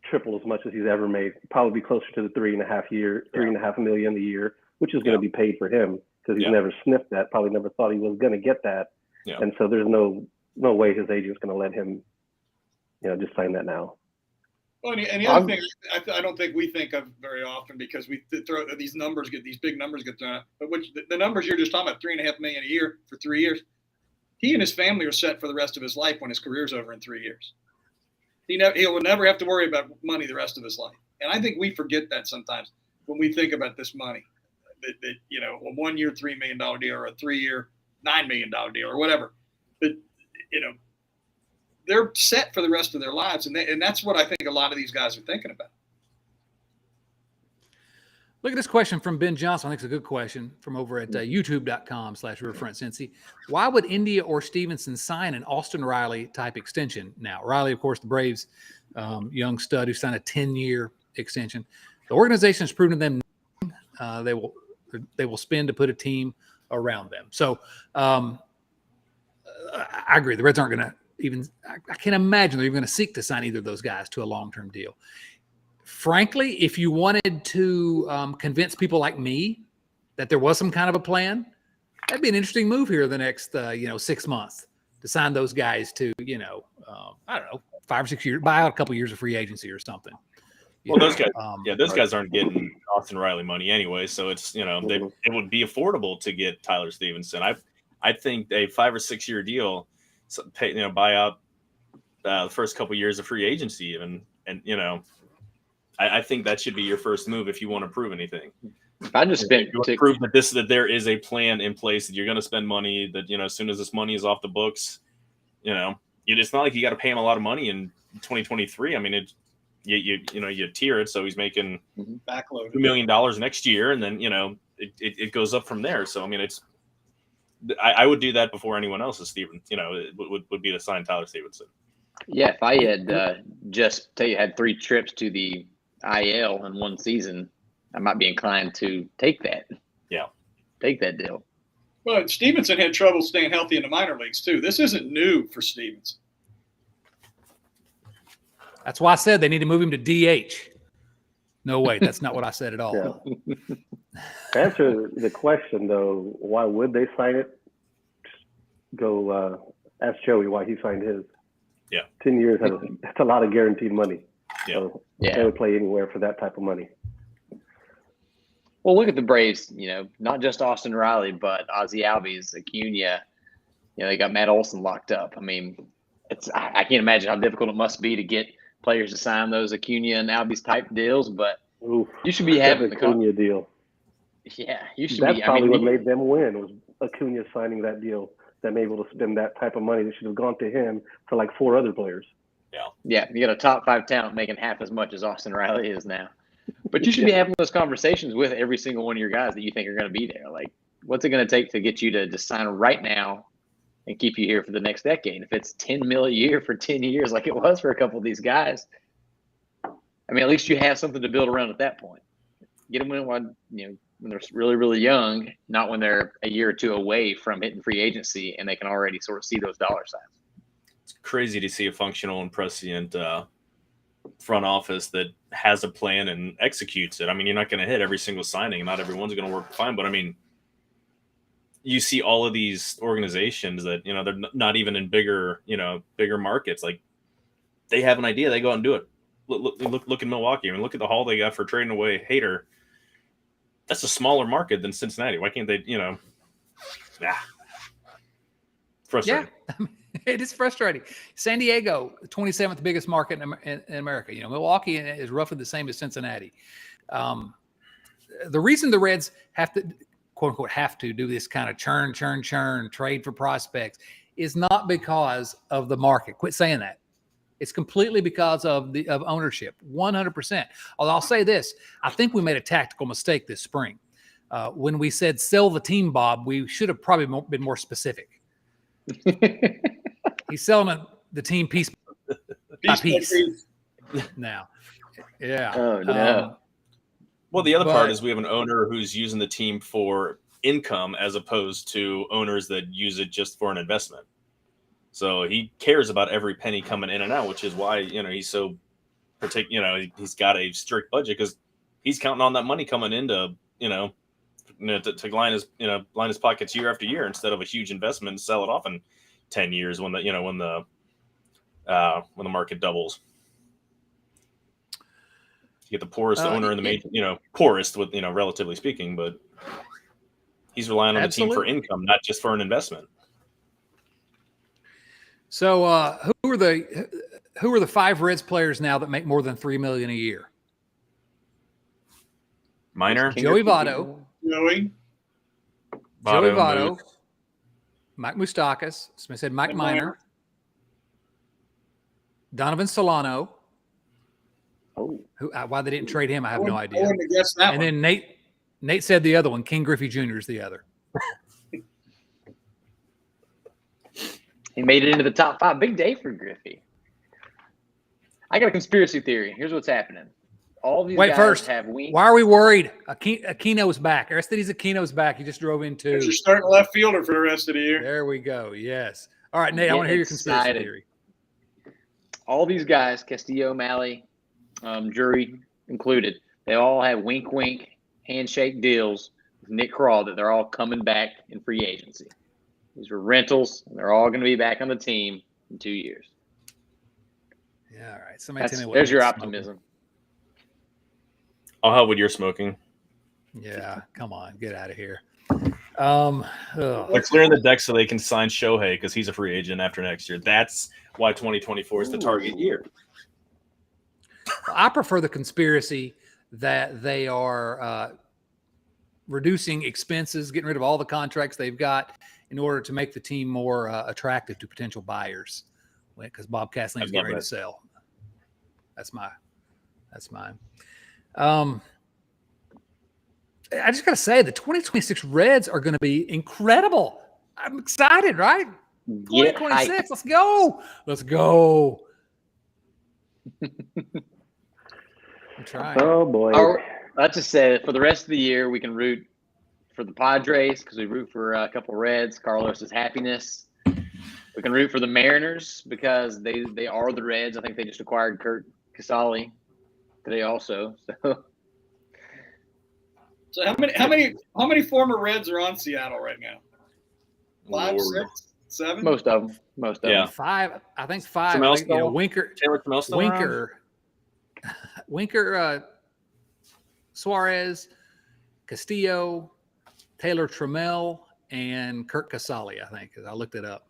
Speaker 3: triple as much as he's ever made. Probably closer to the $3.5 million a year, which is going to be paid for him. Because he's never sniffed that, probably never thought he was going to get that. Yeah. And so there's no way his agent's going to let him, just sign that now.
Speaker 4: Well, and the other thing I don't think we think of very often, because we throw these big numbers get thrown out. But the numbers you're just talking about, $3.5 million a year for 3 years, he and his family are set for the rest of his life when his career's over in 3 years. He will never have to worry about money the rest of his life. And I think we forget that sometimes when we think about this money. That a 1 year $3 million deal, or a 3 year $9 million deal, or whatever. But they're set for the rest of their lives, and that's what I think a lot of these guys are thinking about.
Speaker 1: Look at this question from Ben Johnson. I think it's a good question from over at youtube.com/RiverfrontCincy. Why would India or Stevenson sign an Austin Riley type extension now? Riley, of course, the Braves young stud who signed a 10-year extension. The organization has proven to them they will spend to put a team around them. So I agree. The Reds aren't going to I can't imagine they're even going to seek to sign either of those guys to a long-term deal. Frankly, if you wanted to convince people like me that there was some kind of a plan, that'd be an interesting move here the next 6 months to sign those guys to I don't know, 5 or 6 years, buy out a couple years of free agency or something.
Speaker 5: Well, those guys, those guys aren't getting Austin Riley money anyway, so it's it would be affordable to get Tyler Stevenson. I think a 5 or 6 year deal, buy out the first couple years of free agency even, and I think that should be your first move if you want to prove anything.
Speaker 2: If I just spent
Speaker 5: to prove that there is a plan in place, that you're going to spend money, that as soon as this money is off the books, it's not like you got to pay him a lot of money in 2023. I mean, you tier it so he's making
Speaker 4: backload
Speaker 5: $2 million next year, and then it goes up from there. So I mean, I would do that before anyone else is Steven. It would be to sign Tyler Stevenson.
Speaker 2: Yeah, if I had had 3 trips to the IL in one season, I might be inclined to take that.
Speaker 5: Yeah,
Speaker 2: take that deal.
Speaker 4: But Stevenson had trouble staying healthy in the minor leagues too. This isn't new for Stevenson.
Speaker 1: That's why I said they need to move him to DH. No, wait, that's not what I said at all.
Speaker 3: Yeah. To answer the question, though, why would they sign it? Go ask Joey why he signed his.
Speaker 5: Yeah.
Speaker 3: 10 years, that's a lot of guaranteed money.
Speaker 5: Yeah.
Speaker 3: So they would play anywhere for that type of money.
Speaker 2: Well, look at the Braves, not just Austin Riley, but Ozzie Albies, Acuna. They got Matt Olson locked up. I mean, I can't imagine how difficult it must be to get players to sign those Acuna and Albies type deals, but you should be having the
Speaker 3: Acuna deal.
Speaker 2: Yeah, you should
Speaker 3: That's
Speaker 2: be.
Speaker 3: probably what made them win, was Acuna signing that deal. Them able to spend that type of money. They should have gone to him for like 4 other players.
Speaker 2: Yeah, you got a top 5 talent making half as much as Austin Riley is now. But you should be having those conversations with every single one of your guys that you think are going to be there. Like, what's it going to take to get you to just sign right now and keep you here for the next decade? If it's $10 million a year for 10 years, like it was for a couple of these guys, I mean, at least you have something to build around at that point. Get them when they're really, really young, not when they're a year or 2 away from hitting free agency and they can already sort of see those dollar signs.
Speaker 5: It's crazy to see a functional and prescient front office that has a plan and executes it. I mean, you're not going to hit every single signing. Not everyone's going to work fine, but I mean, you see all of these organizations that, they're not even in bigger markets. Like, they have an idea, they go out and do it. Look in Milwaukee. I mean, look at the haul they got for trading away Hader. That's a smaller market than Cincinnati. Why can't they, frustrating.
Speaker 1: Yeah, it is frustrating. San Diego, the 27th biggest market in America. Milwaukee is roughly the same as Cincinnati. The reason the Reds have to, quote unquote, have to do this kind of churn, trade for prospects is not because of the market. Quit saying that. It's completely because of ownership, 100%. Although I'll say this, I think we made a tactical mistake this spring. When we said sell the team, Bob, we should have probably been more specific. He's selling the team piece by piece now. Yeah.
Speaker 2: Oh, no.
Speaker 5: Well, the other part is we have an owner who's using the team for income as opposed to owners that use it just for an investment. So he cares about every penny coming in and out, which is why, he's so particular. He's got a strict budget because he's counting on that money coming in to line his pockets year after year instead of a huge investment and sell it off in 10 years when the market doubles. You get the poorest owner in the major, poorest with, relatively speaking, but he's relying on the team for income, not just for an investment.
Speaker 1: So who are the 5 Reds players now that make more than $3 million a year?
Speaker 5: Minor.
Speaker 1: Joey Votto.
Speaker 4: Joey
Speaker 1: Votto. Mike Moustakas. Smith said Mike Minor. Donovan Solano.
Speaker 3: Oh.
Speaker 1: Why they didn't trade him, I have no idea.
Speaker 4: I wouldn't have guessed that
Speaker 1: And
Speaker 4: one.
Speaker 1: then Nate said the other one. King Griffey Jr. is the other.
Speaker 2: He made it into the top 5. Big day for Griffey. I got a conspiracy theory. Here's what's happening. All these guys
Speaker 1: first,
Speaker 2: have wings.
Speaker 1: why are we worried? Aquino's back. Aristides Aquino's back. He just drove in too.
Speaker 4: You're starting left fielder for the rest of the year.
Speaker 1: There we go. Yes. All right, Nate, I want to hear your conspiracy theory.
Speaker 2: All these guys, Castillo, Malley, Jury included, they all have wink, handshake deals Nick Kroll that they're all coming back in free agency. These were rentals, and they're all going to be back on the team in 2 years.
Speaker 1: Yeah, all right. Somebody tell me what
Speaker 2: There's your
Speaker 1: Nick's
Speaker 2: optimism.
Speaker 5: I'll help with your smoking.
Speaker 1: smoking. Yeah, come on, get out of here.
Speaker 5: They're clearing the deck so they can sign Shohei because he's a free agent after next year. That's why 2024 is the target year.
Speaker 1: I prefer the conspiracy that they are reducing expenses, getting rid of all the contracts they've got in order to make the team more attractive to potential buyers. Because Bob Castellini's getting ready to sell. That's mine. I just got to say, the 2026 Reds are going to be incredible. I'm excited, right? 2026. Let's go. I'm trying.
Speaker 3: Oh boy.
Speaker 2: Let's just say that for the rest of the year, we can root for the Padres because we root for a couple Reds. Carlos's happiness. We can root for the Mariners because they are the Reds. I think they just acquired Kurt Castillo today also.
Speaker 4: So how many former Reds are on Seattle right now? 5,
Speaker 5: Lord.
Speaker 4: 6, 7?
Speaker 2: Most of them.
Speaker 5: Yeah.
Speaker 1: 5. I think 5.
Speaker 5: Trammell
Speaker 1: I think,
Speaker 5: still?
Speaker 1: Winker.
Speaker 5: Taylor Trammell still around?
Speaker 1: Winker, Suarez, Castillo, Taylor Trammell, and Kurt Casale, I think, because I looked it up.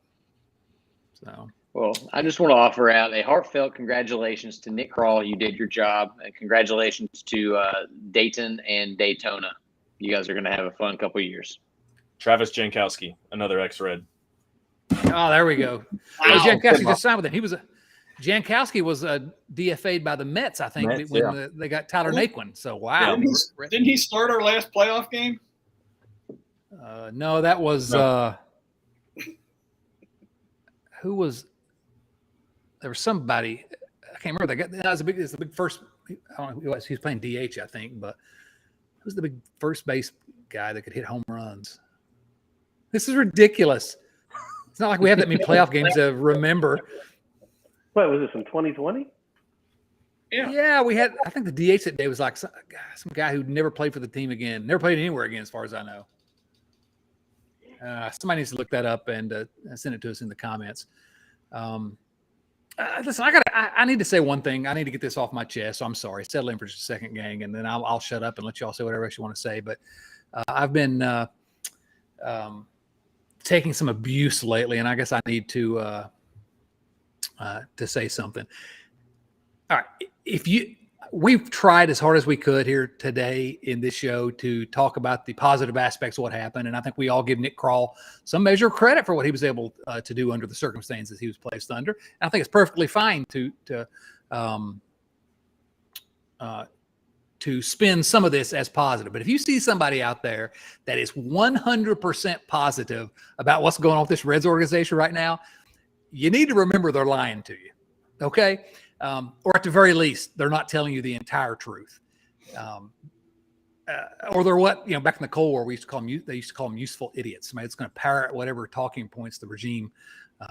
Speaker 1: So,
Speaker 2: Well, I just want to offer out a heartfelt congratulations to Nick Kroll. You did your job. And congratulations to Dayton and Daytona. You guys are going to have a fun couple of years.
Speaker 5: Travis Jankowski, another ex-Red.
Speaker 1: oh, there we go.
Speaker 4: Wow.
Speaker 1: Jankowski just signed with him. Jankowski was DFA'd by the Mets, I think,
Speaker 5: Mets,
Speaker 1: when they got Tyler Naquin. So, wow.
Speaker 4: Didn't he start our last playoff game?
Speaker 1: No, that was who was there was somebody I can't remember. That was the big first. I don't know who he was. He was playing DH, I think, but who's the big first base guy that could hit home runs? This is ridiculous. It's not like we have that many playoff games to remember.
Speaker 3: What was this in 2020?
Speaker 1: Yeah, we had. I think the DH that day was like some guy who never played for the team again, never played anywhere again, as far as I know. Somebody needs to look that up and send it to us in the comments. Listen, I need to say one thing. I need to get this off my chest. So I'm sorry. Settle in for just a second, gang, and then I'll shut up and let you all say whatever else you want to say. But I've been taking some abuse lately, and I guess I need to say something. All right, we've tried as hard as we could here today in this show to talk about the positive aspects of what happened, and I think we all give Nick Kroll some measure of credit for what he was able to do under the circumstances he was placed under. And I think it's perfectly fine to spin some of this as positive. But if you see somebody out there that is 100% positive about what's going on with this Reds organization right now, you need to remember they're lying to you, okay? Or at the very least, they're not telling you the entire truth. Or they're back in the Cold War, they used to call them useful idiots. Somebody that's going to parrot whatever talking points the regime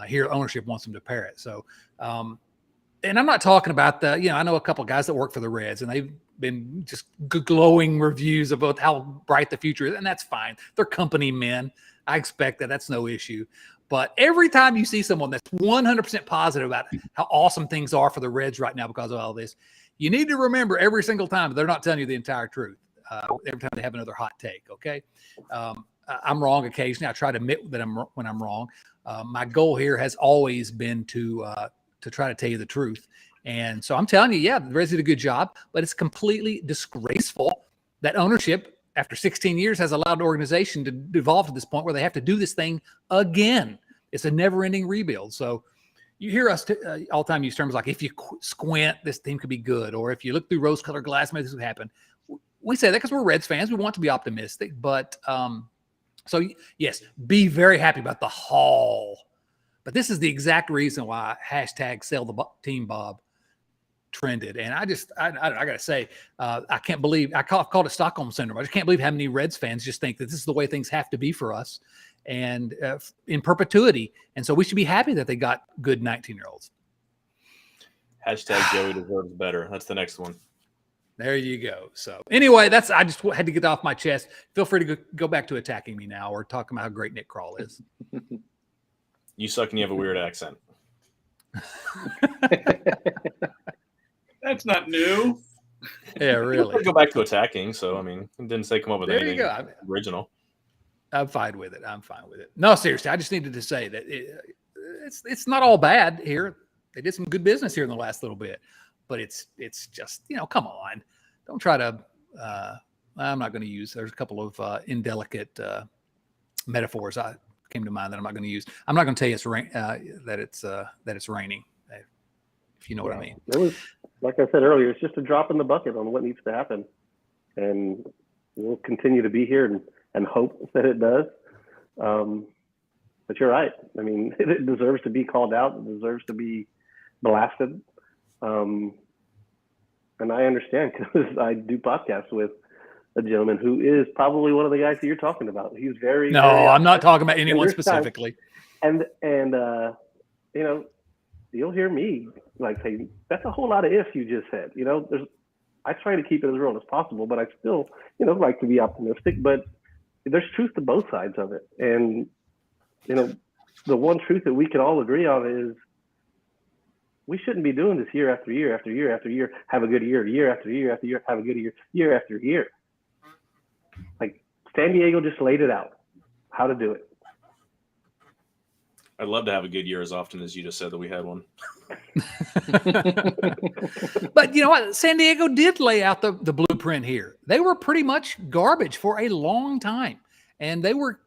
Speaker 1: here, ownership wants them to parrot. So, and I'm not talking about I know a couple of guys that work for the Reds, and they've been just glowing reviews about how bright the future is, and that's fine. They're company men. I expect that. That's no issue. But every time you see someone that's 100% positive about how awesome things are for the Reds right now because of all this, you need to remember every single time they're not telling you the entire truth. Every time they have another hot take, okay? I'm wrong occasionally. I try to admit that when I'm wrong. My goal here has always been to try to tell you the truth. And so I'm telling you, yeah, the Reds did a good job, but it's completely disgraceful that ownership, after 16 years, has allowed the organization to devolve to this point where they have to do this thing again. It's a never-ending rebuild. So you hear us all the time use terms like, if you squint, this team could be good, or if you look through rose-colored glass, maybe this would happen. We say that because we're Reds fans. We want to be optimistic. But so, yes, be very happy about the haul. But this is the exact reason why #SellTheTeamBob trended. And I got to say, I can't believe I called it Stockholm Syndrome. I just can't believe how many Reds fans just think that this is the way things have to be for us and in perpetuity. And so we should be happy that they got good 19-year-olds.
Speaker 5: #Joey deserves better. That's the next one.
Speaker 1: There you go. So anyway, I just had to get off my chest. Feel free to go back to attacking me now or talking about how great Nick Kroll is.
Speaker 5: You suck and you have a weird accent.
Speaker 4: That's not new.
Speaker 1: Yeah, really.
Speaker 5: Go back to attacking. So, I mean, it didn't say come up with
Speaker 1: There
Speaker 5: anything
Speaker 1: you go.
Speaker 5: original.
Speaker 1: I'm fine with it. No, seriously, I just needed to say that it's not all bad here. They did some good business here in the last little bit, but it's just, come on. Don't try to, I'm not going to use, there's a couple of indelicate metaphors I came to mind that I'm not going to use. I'm not going to tell you that it's raining, if you know what I mean.
Speaker 3: It was, like I said earlier, it's just a drop in the bucket on what needs to happen. And we'll continue to be here and hope that it does. But you're right. I mean, it deserves to be called out. It deserves to be blasted. And I understand because I do podcasts with a gentleman who is probably one of the guys that you're talking about. He's very
Speaker 1: I'm not talking about anyone specifically.
Speaker 3: And you'll hear me like say, that's a whole lot of ifs you just said. I try to keep it as real as possible, but I still, like to be optimistic. But there's truth to both sides of it. And, the one truth that we can all agree on is we shouldn't be doing this year after year after year after year, have a good year after year after year, have a good year after year. Like San Diego just laid it out, how to do it.
Speaker 5: I'd love to have a good year as often as you just said that we had one.
Speaker 1: But you know what? San Diego did lay out the blueprint here. They were pretty much garbage for a long time. And they were,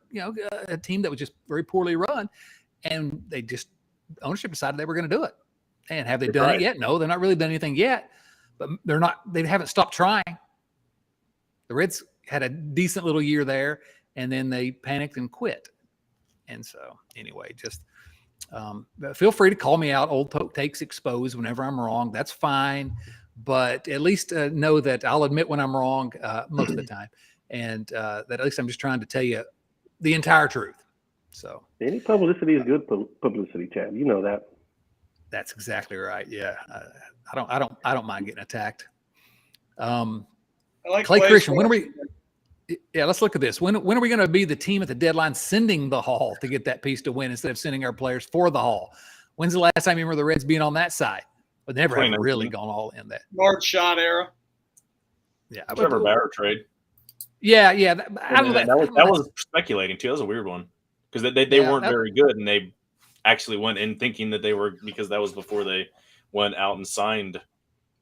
Speaker 1: a team that was just very poorly run. And ownership decided they were going to do it. And have they done it yet? No, they're not really done anything yet. But they haven't stopped trying. The Reds had a decent little year there, and then they panicked and quit. And so, anyway, just feel free to call me out. Old takes exposed whenever I'm wrong. That's fine. But at least know that I'll admit when I'm wrong most of the time. And that at least I'm just trying to tell you the entire truth. So
Speaker 3: any publicity is good publicity, Chad. You know that.
Speaker 1: That's exactly right. Yeah, I don't mind getting attacked. I like Clay Christian. When are we? Yeah, let's look at this. When are we going to be the team at the deadline sending the haul to get that piece to win instead of sending our players for the haul? When's the last time you remember the Reds being on that side? But they never have really gone all in that.
Speaker 4: Marge shot era.
Speaker 5: Yeah, Trevor Bauer trade.
Speaker 1: Yeah.
Speaker 5: That was speculating too. That was a weird one because they weren't very good, and they actually went in thinking that they were, because that was before they went out and signed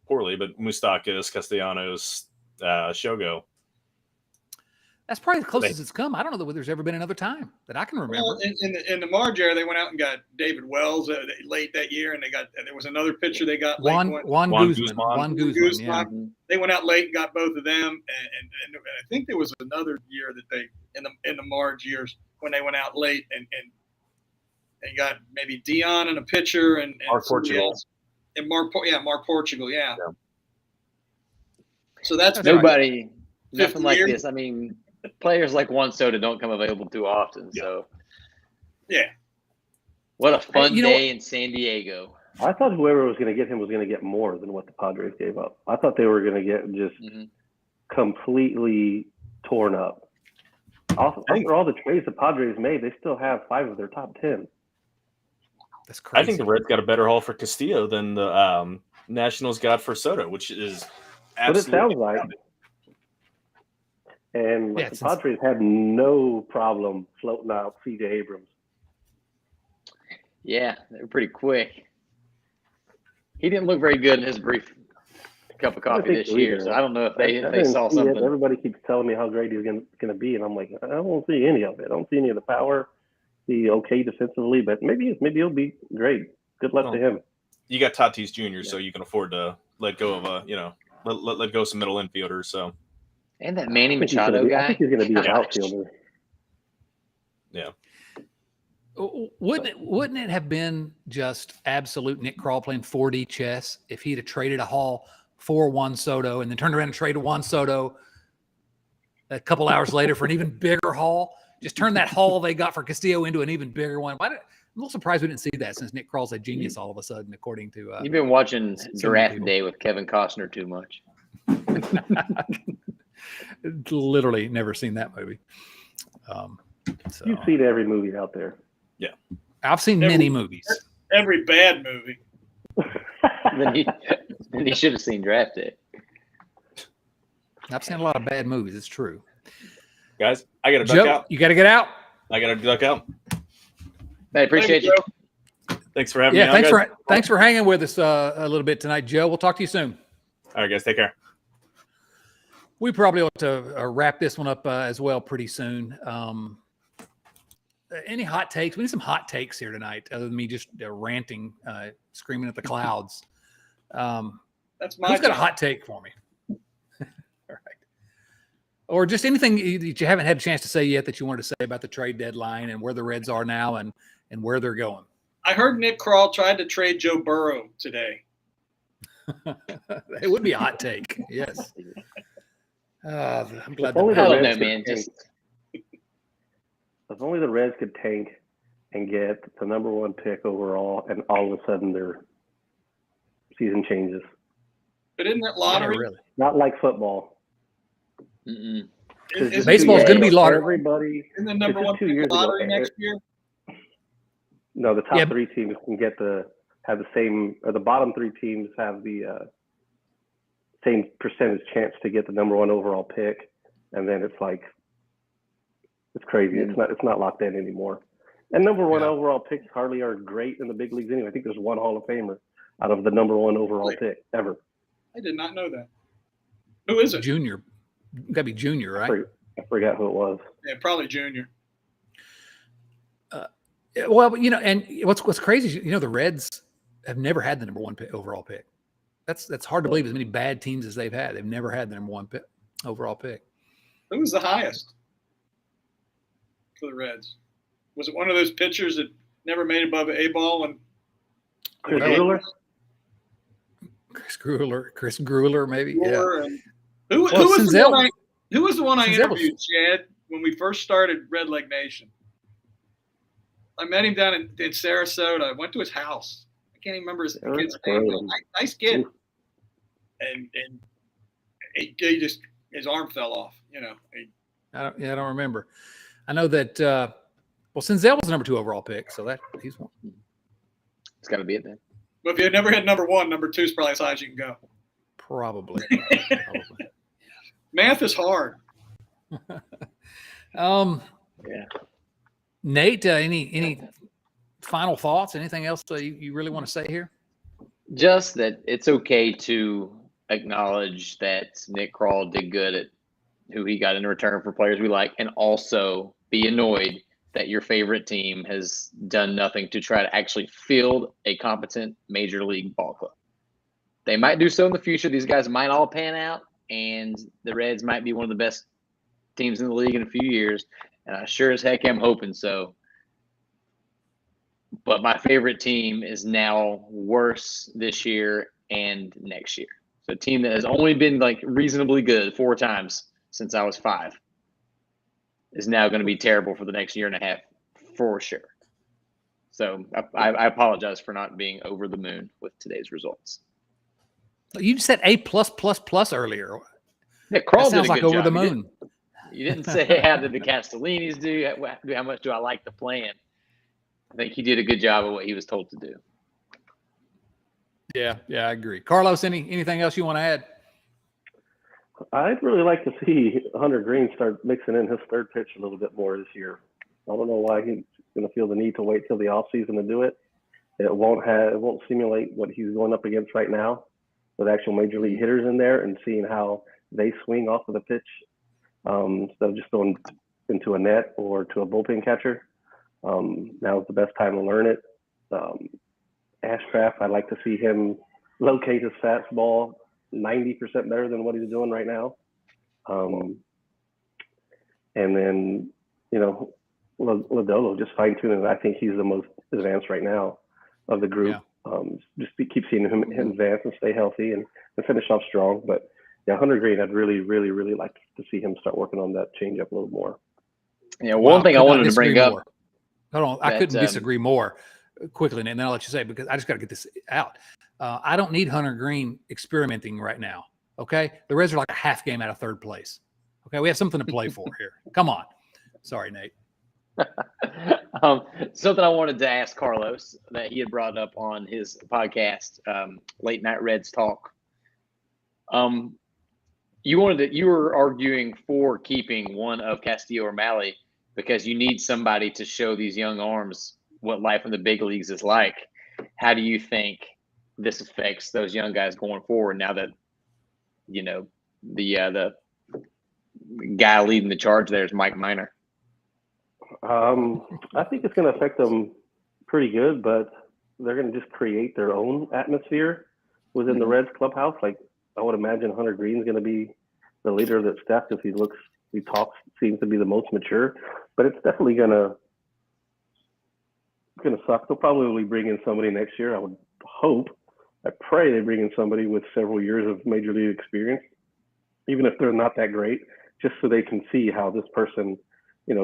Speaker 5: poorly. But Moustakas, Castellanos, Shogo.
Speaker 1: That's probably the closest it's come. I don't know that there's ever been another time that I can remember.
Speaker 4: Well, in the Marge era, they went out and got David Wells late that year, and there was another pitcher they got late.
Speaker 1: Juan Guzman. Yeah.
Speaker 4: They went out late and got both of them, and I think there was another year that they in the Marge years when they went out late and they got maybe Dion and a pitcher and
Speaker 5: Mark Portugal.
Speaker 4: And Mark Portugal, yeah. So that's
Speaker 2: nobody. Nothing like
Speaker 4: year.
Speaker 2: This. I mean, players like Juan Soto don't come available too often.
Speaker 5: Yeah.
Speaker 2: So,
Speaker 4: yeah.
Speaker 2: What a fun day in San Diego.
Speaker 3: I thought whoever was going to get him was going to get more than what the Padres gave up. I thought they were going to get just completely torn up. After all the trades the Padres made, they still have 5 of their top 10.
Speaker 1: That's crazy.
Speaker 5: I think the Reds got a better haul for Castillo than the Nationals got for Soto, which is absolutely.
Speaker 3: What it sounds like. And the Padres had no problem floating out C.J. Abrams.
Speaker 2: Yeah, they were pretty quick. He didn't look very good in his brief cup of coffee this year, so I don't know if they saw something.
Speaker 3: Everybody keeps telling me how great he's going to be, and I'm like, I don't see any of it. I don't see any of the power. Be okay defensively, but maybe he'll be great. Good luck to him.
Speaker 5: You got Tatis Jr., so you can afford to let go of let go of some middle infielders. So.
Speaker 2: And that Manny Machado guy.
Speaker 3: I think he's going to be an outfielder.
Speaker 5: Yeah.
Speaker 1: Wouldn't it have been just absolute Nick Kroll playing 4D chess if he'd have traded a haul for Juan Soto and then turned around and traded Juan Soto a couple hours later for an even bigger haul? Just turn that haul they got for Castillo into an even bigger one. I'm a little surprised we didn't see that since Nick Kroll's a genius all of a sudden, according to
Speaker 2: you've been watching Draft Day with Kevin Costner too much.
Speaker 1: Literally never seen that movie. So
Speaker 3: You've seen every movie out there.
Speaker 1: I've seen many movies.
Speaker 4: Every bad movie.
Speaker 2: Then he should have seen Draft Day.
Speaker 1: I've seen a lot of bad movies. It's true.
Speaker 5: Guys, I got to duck
Speaker 1: Joe,
Speaker 5: out.
Speaker 1: you got to get out.
Speaker 5: I got to duck out.
Speaker 2: I appreciate you.
Speaker 5: Thanks for having me.
Speaker 1: Yeah,
Speaker 5: on, guys.
Speaker 1: thanks for hanging with us a little bit tonight, Joe. We'll talk to you soon.
Speaker 5: All right, guys, take care.
Speaker 1: We probably ought to wrap this one up as well pretty soon. Any hot takes? We need some hot takes here tonight, other than me just ranting, screaming at the clouds.
Speaker 4: That's my
Speaker 1: Who's got a
Speaker 4: job.
Speaker 1: hot take for me? All right. Or just anything that you haven't had a chance to say yet that you wanted to say about the trade deadline and where the Reds are now and where they're going.
Speaker 4: I heard Nick Kroll tried to trade Joe Burrow today.
Speaker 1: It would be a hot take. Yes. I'm glad
Speaker 3: If only
Speaker 1: that
Speaker 3: the
Speaker 2: I don't
Speaker 3: Reds
Speaker 2: know, man.
Speaker 3: could tank. If only the Reds could tank and get the number 1 pick overall, and all of a sudden their season changes.
Speaker 4: But isn't that
Speaker 1: yeah,
Speaker 4: lottery?
Speaker 1: really.
Speaker 3: Not like football.
Speaker 2: Mm-mm.
Speaker 4: Isn't
Speaker 1: Baseball's
Speaker 2: Yeah.
Speaker 1: going to be lottery.
Speaker 3: Everybody.
Speaker 4: Isn't the number
Speaker 3: It's just
Speaker 4: 1
Speaker 3: 2
Speaker 4: pick
Speaker 3: years ago.
Speaker 4: lottery next year?
Speaker 3: No, the top
Speaker 1: Yeah.
Speaker 3: 3 teams can have the same, or the bottom 3 teams have the same percentage chance to get the number 1 overall pick, and then it's crazy. It's not locked in anymore. And number 1
Speaker 1: Yeah.
Speaker 3: overall picks hardly are great in the big leagues anyway. I think there's 1 Hall of Famer out of the number 1 overall pick ever.
Speaker 4: I did not know that. Who is it?
Speaker 1: Junior. Got to be Junior, right?
Speaker 3: I forgot who it was.
Speaker 4: Yeah, probably Junior.
Speaker 1: Well, and what's crazy is, the Reds have never had the number 1 overall pick. That's hard to believe. As many bad teams as they've had, they've never had the number 1 overall pick.
Speaker 4: Who was the highest for the Reds? Was it one of those pitchers that never made it above A ball? And
Speaker 3: Chris
Speaker 1: Well,
Speaker 3: Wheeler?
Speaker 1: Chris Grueller, maybe. Yeah.
Speaker 4: And who was
Speaker 1: Senzel-
Speaker 4: the one I
Speaker 1: Senzel was-
Speaker 4: interviewed, Chad, when we first started Red Leg Nation? I met him down in Sarasota. I went to his house. I can't even remember his kid's name. Nice kid. And he just his arm fell off.
Speaker 1: I don't remember. I know that. Senzel was the number 2 overall pick, so he's one.
Speaker 2: It's got to be it then.
Speaker 4: But if you had never hit number 1, number 2 is probably as high as you can go.
Speaker 1: Probably.
Speaker 4: Math is hard.
Speaker 2: Yeah.
Speaker 1: Nate, any final thoughts? Anything else you really want to say here?
Speaker 2: Just that it's okay to acknowledge that Nick Kroll did good at who he got in return for players we like, and also be annoyed that your favorite team has done nothing to try to actually field a competent major league ball club. They might do so in the future. These guys might all pan out, and the Reds might be one of the best teams in the league in a few years. And I sure as heck am hoping so. But my favorite team is now worse this year and next year. So a team that has only been reasonably good 4 times since I was 5 is now going to be terrible for the next year and a half for sure. So I apologize for not being over the moon with today's results.
Speaker 1: You just said A+++ earlier.
Speaker 2: Yeah, Kroll
Speaker 1: That
Speaker 2: did
Speaker 1: sounds
Speaker 2: a
Speaker 1: like
Speaker 2: good
Speaker 1: over
Speaker 2: job.
Speaker 1: the moon.
Speaker 2: You didn't say how did the Castellinis do? How much do I like the plan? I think he did a good job of what he was told to do.
Speaker 1: Yeah, I agree. Carlos, anything else you want to add?
Speaker 3: I'd really like to see Hunter Green start mixing in his third pitch a little bit more this year. I don't know why he's going to feel the need to wait till the offseason to do it. It won't simulate what he's going up against right now with actual major league hitters in there and seeing how they swing off of the pitch instead of just going into a net or to a bullpen catcher. Now is the best time to learn it. Ashcraft, I'd like to see him locate his fastball 90% better than what he's doing right now. And then, Lodolo, just fine tuning. I think he's the most advanced right now of the group.
Speaker 1: Yeah.
Speaker 3: Just keep seeing him advance and stay healthy and finish off strong. But yeah, Hunter Green, I'd really, really, really like to see him start working on that changeup a little more.
Speaker 2: Yeah, one thing I wanted to bring up.
Speaker 1: Hold on, I couldn't disagree more quickly, and then I'll let you say it because I just got to get this out. I don't need Hunter Green experimenting right now. Okay. The Reds are like a half game out of third place. Okay. We have something to play for here. Come on. Sorry, Nate.
Speaker 2: Something I wanted to ask Carlos that he had brought up on his podcast, Late Night Reds Talk. You were arguing for keeping one of Castillo or Malley because you need somebody to show these young arms what life in the big leagues is like. How do you think this affects those young guys going forward now that, the guy leading the charge there is Mike Minor?
Speaker 3: I think it's going to affect them pretty good, but they're going to just create their own atmosphere within the Reds clubhouse. Like, I would imagine Hunter Green's going to be the leader of that staff because he talks, seems to be the most mature. But it's definitely going to suck. They'll probably bring in somebody next year. I would hope, I pray they bring in somebody with several years of major league experience, even if they're not that great, just so they can see how this person,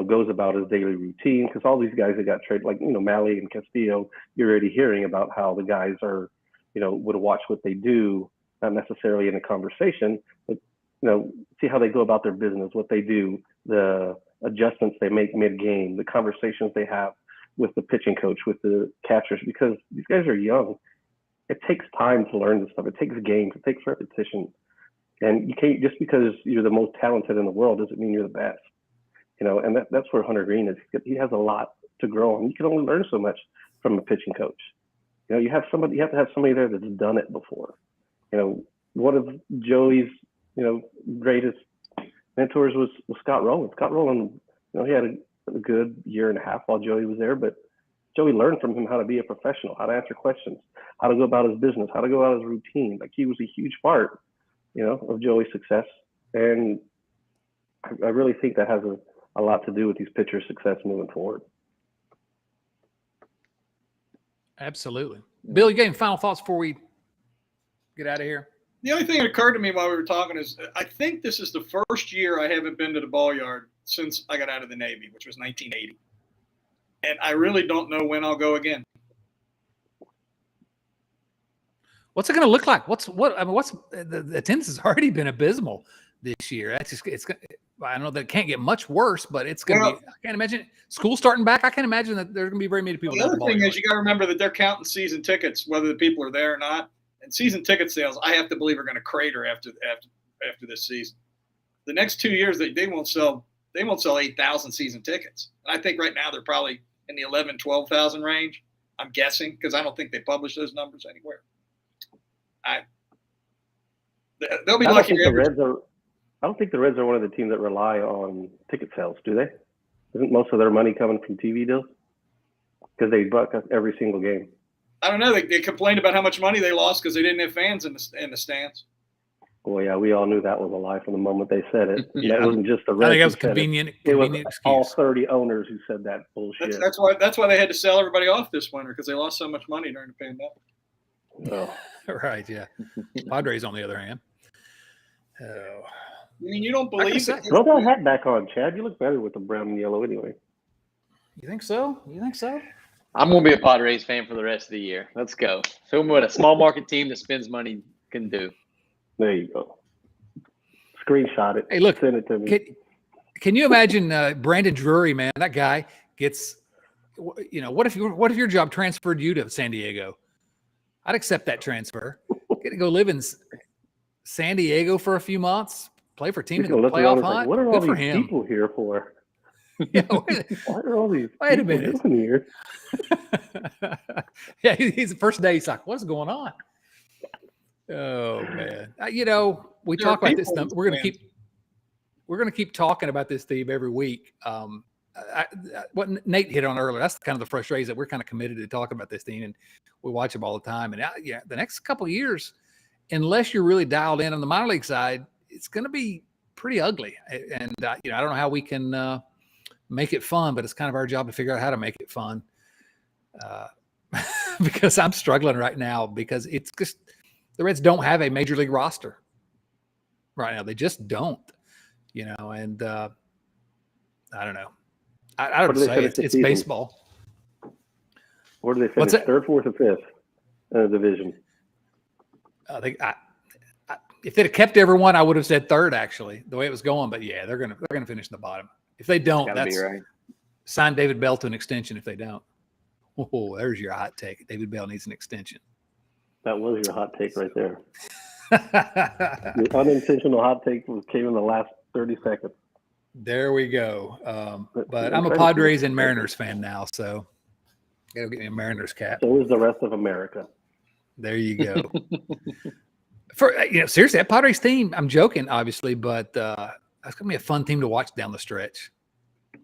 Speaker 3: goes about his daily routine. Because all these guys that got traded, like, Malley and Castillo, you're already hearing about how the guys are, would watch what they do, not necessarily in a conversation, but, see how they go about their business, what they do, the adjustments they make mid-game, the conversations they have with the pitching coach, with the catchers, because these guys are young. It takes time to learn this stuff. It takes games. It takes repetition. And you can't, just because you're the most talented in the world doesn't mean you're the best. And that's where Hunter Green is. He has a lot to grow on. You can only learn so much from a pitching coach. You have to have somebody there that's done it before. One of Joey's, greatest mentors was Scott Rowland. Scott Rowland, he had a good year and a half while Joey was there, but Joey learned from him how to be a professional, how to answer questions, how to go about his business, how to go about his routine. Like, he was a huge part, of Joey's success. And I really think that has a lot to do with these pitchers' success moving forward.
Speaker 1: Absolutely. Bill, you got any final thoughts before we get out of here?
Speaker 4: The only thing that occurred to me while we were talking is I think this is the first year I haven't been to the ball yard since I got out of the Navy, which was 1980. And I really don't know when I'll go again.
Speaker 1: What's it going to look like? The attendance has already been abysmal this year. That's just, I know that it can't get much worse, but it's going to be, I can't imagine school starting back. I can't imagine that there's going to be very many people.
Speaker 4: The other thing is, you got to remember that they're counting season tickets, whether the people are there or not. And season ticket sales, I have to believe, are going to crater after this season. The next 2 years, they won't sell 8,000 season tickets. And I think right now they're probably in the 11,000, 12,000 range. I'm guessing, because I don't think they publish those numbers anywhere. They'll be lucky.
Speaker 3: I don't think the Reds are one of the teams that rely on ticket sales, do they? Isn't most of their money coming from TV deals? Because they buck us every single game.
Speaker 4: I don't know. They complained about how much money they lost because they didn't have fans in the stands.
Speaker 3: Well, yeah, we all knew that was a lie from the moment they said it. Yeah. That wasn't just the Reds.
Speaker 1: I think that was convenient
Speaker 3: It
Speaker 1: excuse.
Speaker 3: all 30 owners who said that bullshit.
Speaker 4: That's why they had to sell everybody off this winter, because they lost so much money during the pandemic.
Speaker 3: Oh.
Speaker 1: Right, yeah. Padres, on the other hand. Oh.
Speaker 4: I mean, you don't believe it.
Speaker 3: Throw that hat back on, Chad. You look better with the brown and yellow anyway.
Speaker 1: You think so?
Speaker 2: I'm going to be a Padres fan for the rest of the year. Let's go. Show me what a small market team that spends money can do.
Speaker 3: There you go. Screenshot it.
Speaker 1: Hey, look.
Speaker 3: Send it to me.
Speaker 1: Can you imagine Brandon Drury, man? That guy gets, what if your job transferred you to San Diego? I'd accept that transfer. Get to go live in San Diego for a few months, play for a team in the playoff hunt.
Speaker 3: Like, what are all
Speaker 1: Good for
Speaker 3: these
Speaker 1: him.
Speaker 3: people here for?
Speaker 1: Yeah,
Speaker 3: Why are all these
Speaker 1: wait a
Speaker 3: people
Speaker 1: minute.
Speaker 3: doing here?
Speaker 1: Yeah, he's the first day. He's like, "What's going on?" Oh man, we talk about this. We're gonna keep talking about this, Steve, every week. What Nate hit on earlier, that's kind of the frustration, that we're kind of committed to talking about this team, and we watch them all the time. And the next couple of years, unless you're really dialed in on the minor league side, it's going to be pretty ugly. And I don't know how we can make it fun, but it's kind of our job to figure out how to make it fun. Because I'm struggling right now, because it's just the Reds don't have a major league roster right now. They just don't, and I don't know. I don't say it's baseball.
Speaker 3: Where do they finish? Third, fourth, or fifth in the division?
Speaker 1: if they'd have kept everyone, I would have said third, actually, the way it was going. But yeah, they're gonna finish in the bottom. If they don't,
Speaker 2: Gotta be
Speaker 1: that's
Speaker 2: right.
Speaker 1: sign David Bell to an extension. If they don't, oh, there's your hot take. David Bell needs an extension.
Speaker 3: That was your hot take right there. The unintentional hot take came in the last 30 seconds.
Speaker 1: There we go. But I'm a Padres and Mariners fan now, so gotta get me a Mariners cap.
Speaker 3: So is the rest of America.
Speaker 1: There you go. Seriously, that Padres team, I'm joking, obviously, but that's gonna be a fun team to watch down the stretch.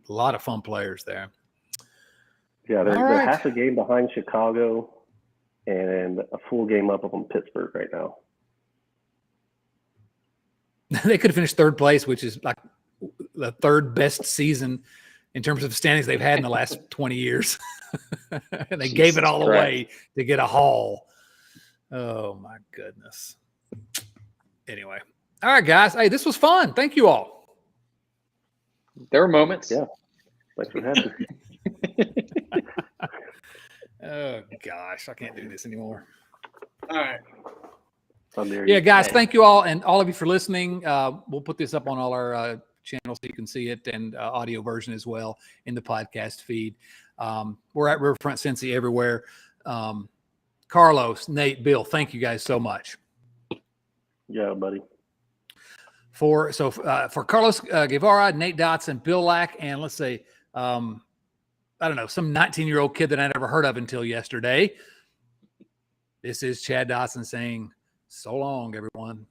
Speaker 1: A lot of fun players there.
Speaker 3: Yeah, they're half a game behind Chicago and a full game up on Pittsburgh right now.
Speaker 1: They could have finished third place, which is like the third best season in terms of standings they've had in the last 20 years. And they gave it all away to get a haul. Oh, my goodness. Anyway. All right, guys. Hey, this was fun. Thank you all.
Speaker 2: There were moments.
Speaker 3: Yeah. Thanks for having me.
Speaker 1: Oh, gosh. I can't do this anymore.
Speaker 4: All right.
Speaker 1: Yeah, guys, thank you all, and all of you for listening. We'll put this up on all our channels so you can see it, and audio version as well in the podcast feed. We're at Riverfront Cincy everywhere. Carlos, Nate, Bill, thank you guys so much.
Speaker 3: Yeah, buddy.
Speaker 1: For Carlos Guevara, Nate Dotson, Bill Lack, and let's say, I don't know, some 19-year-old kid that I never heard of until yesterday. This is Chad Dotson saying, so long, everyone.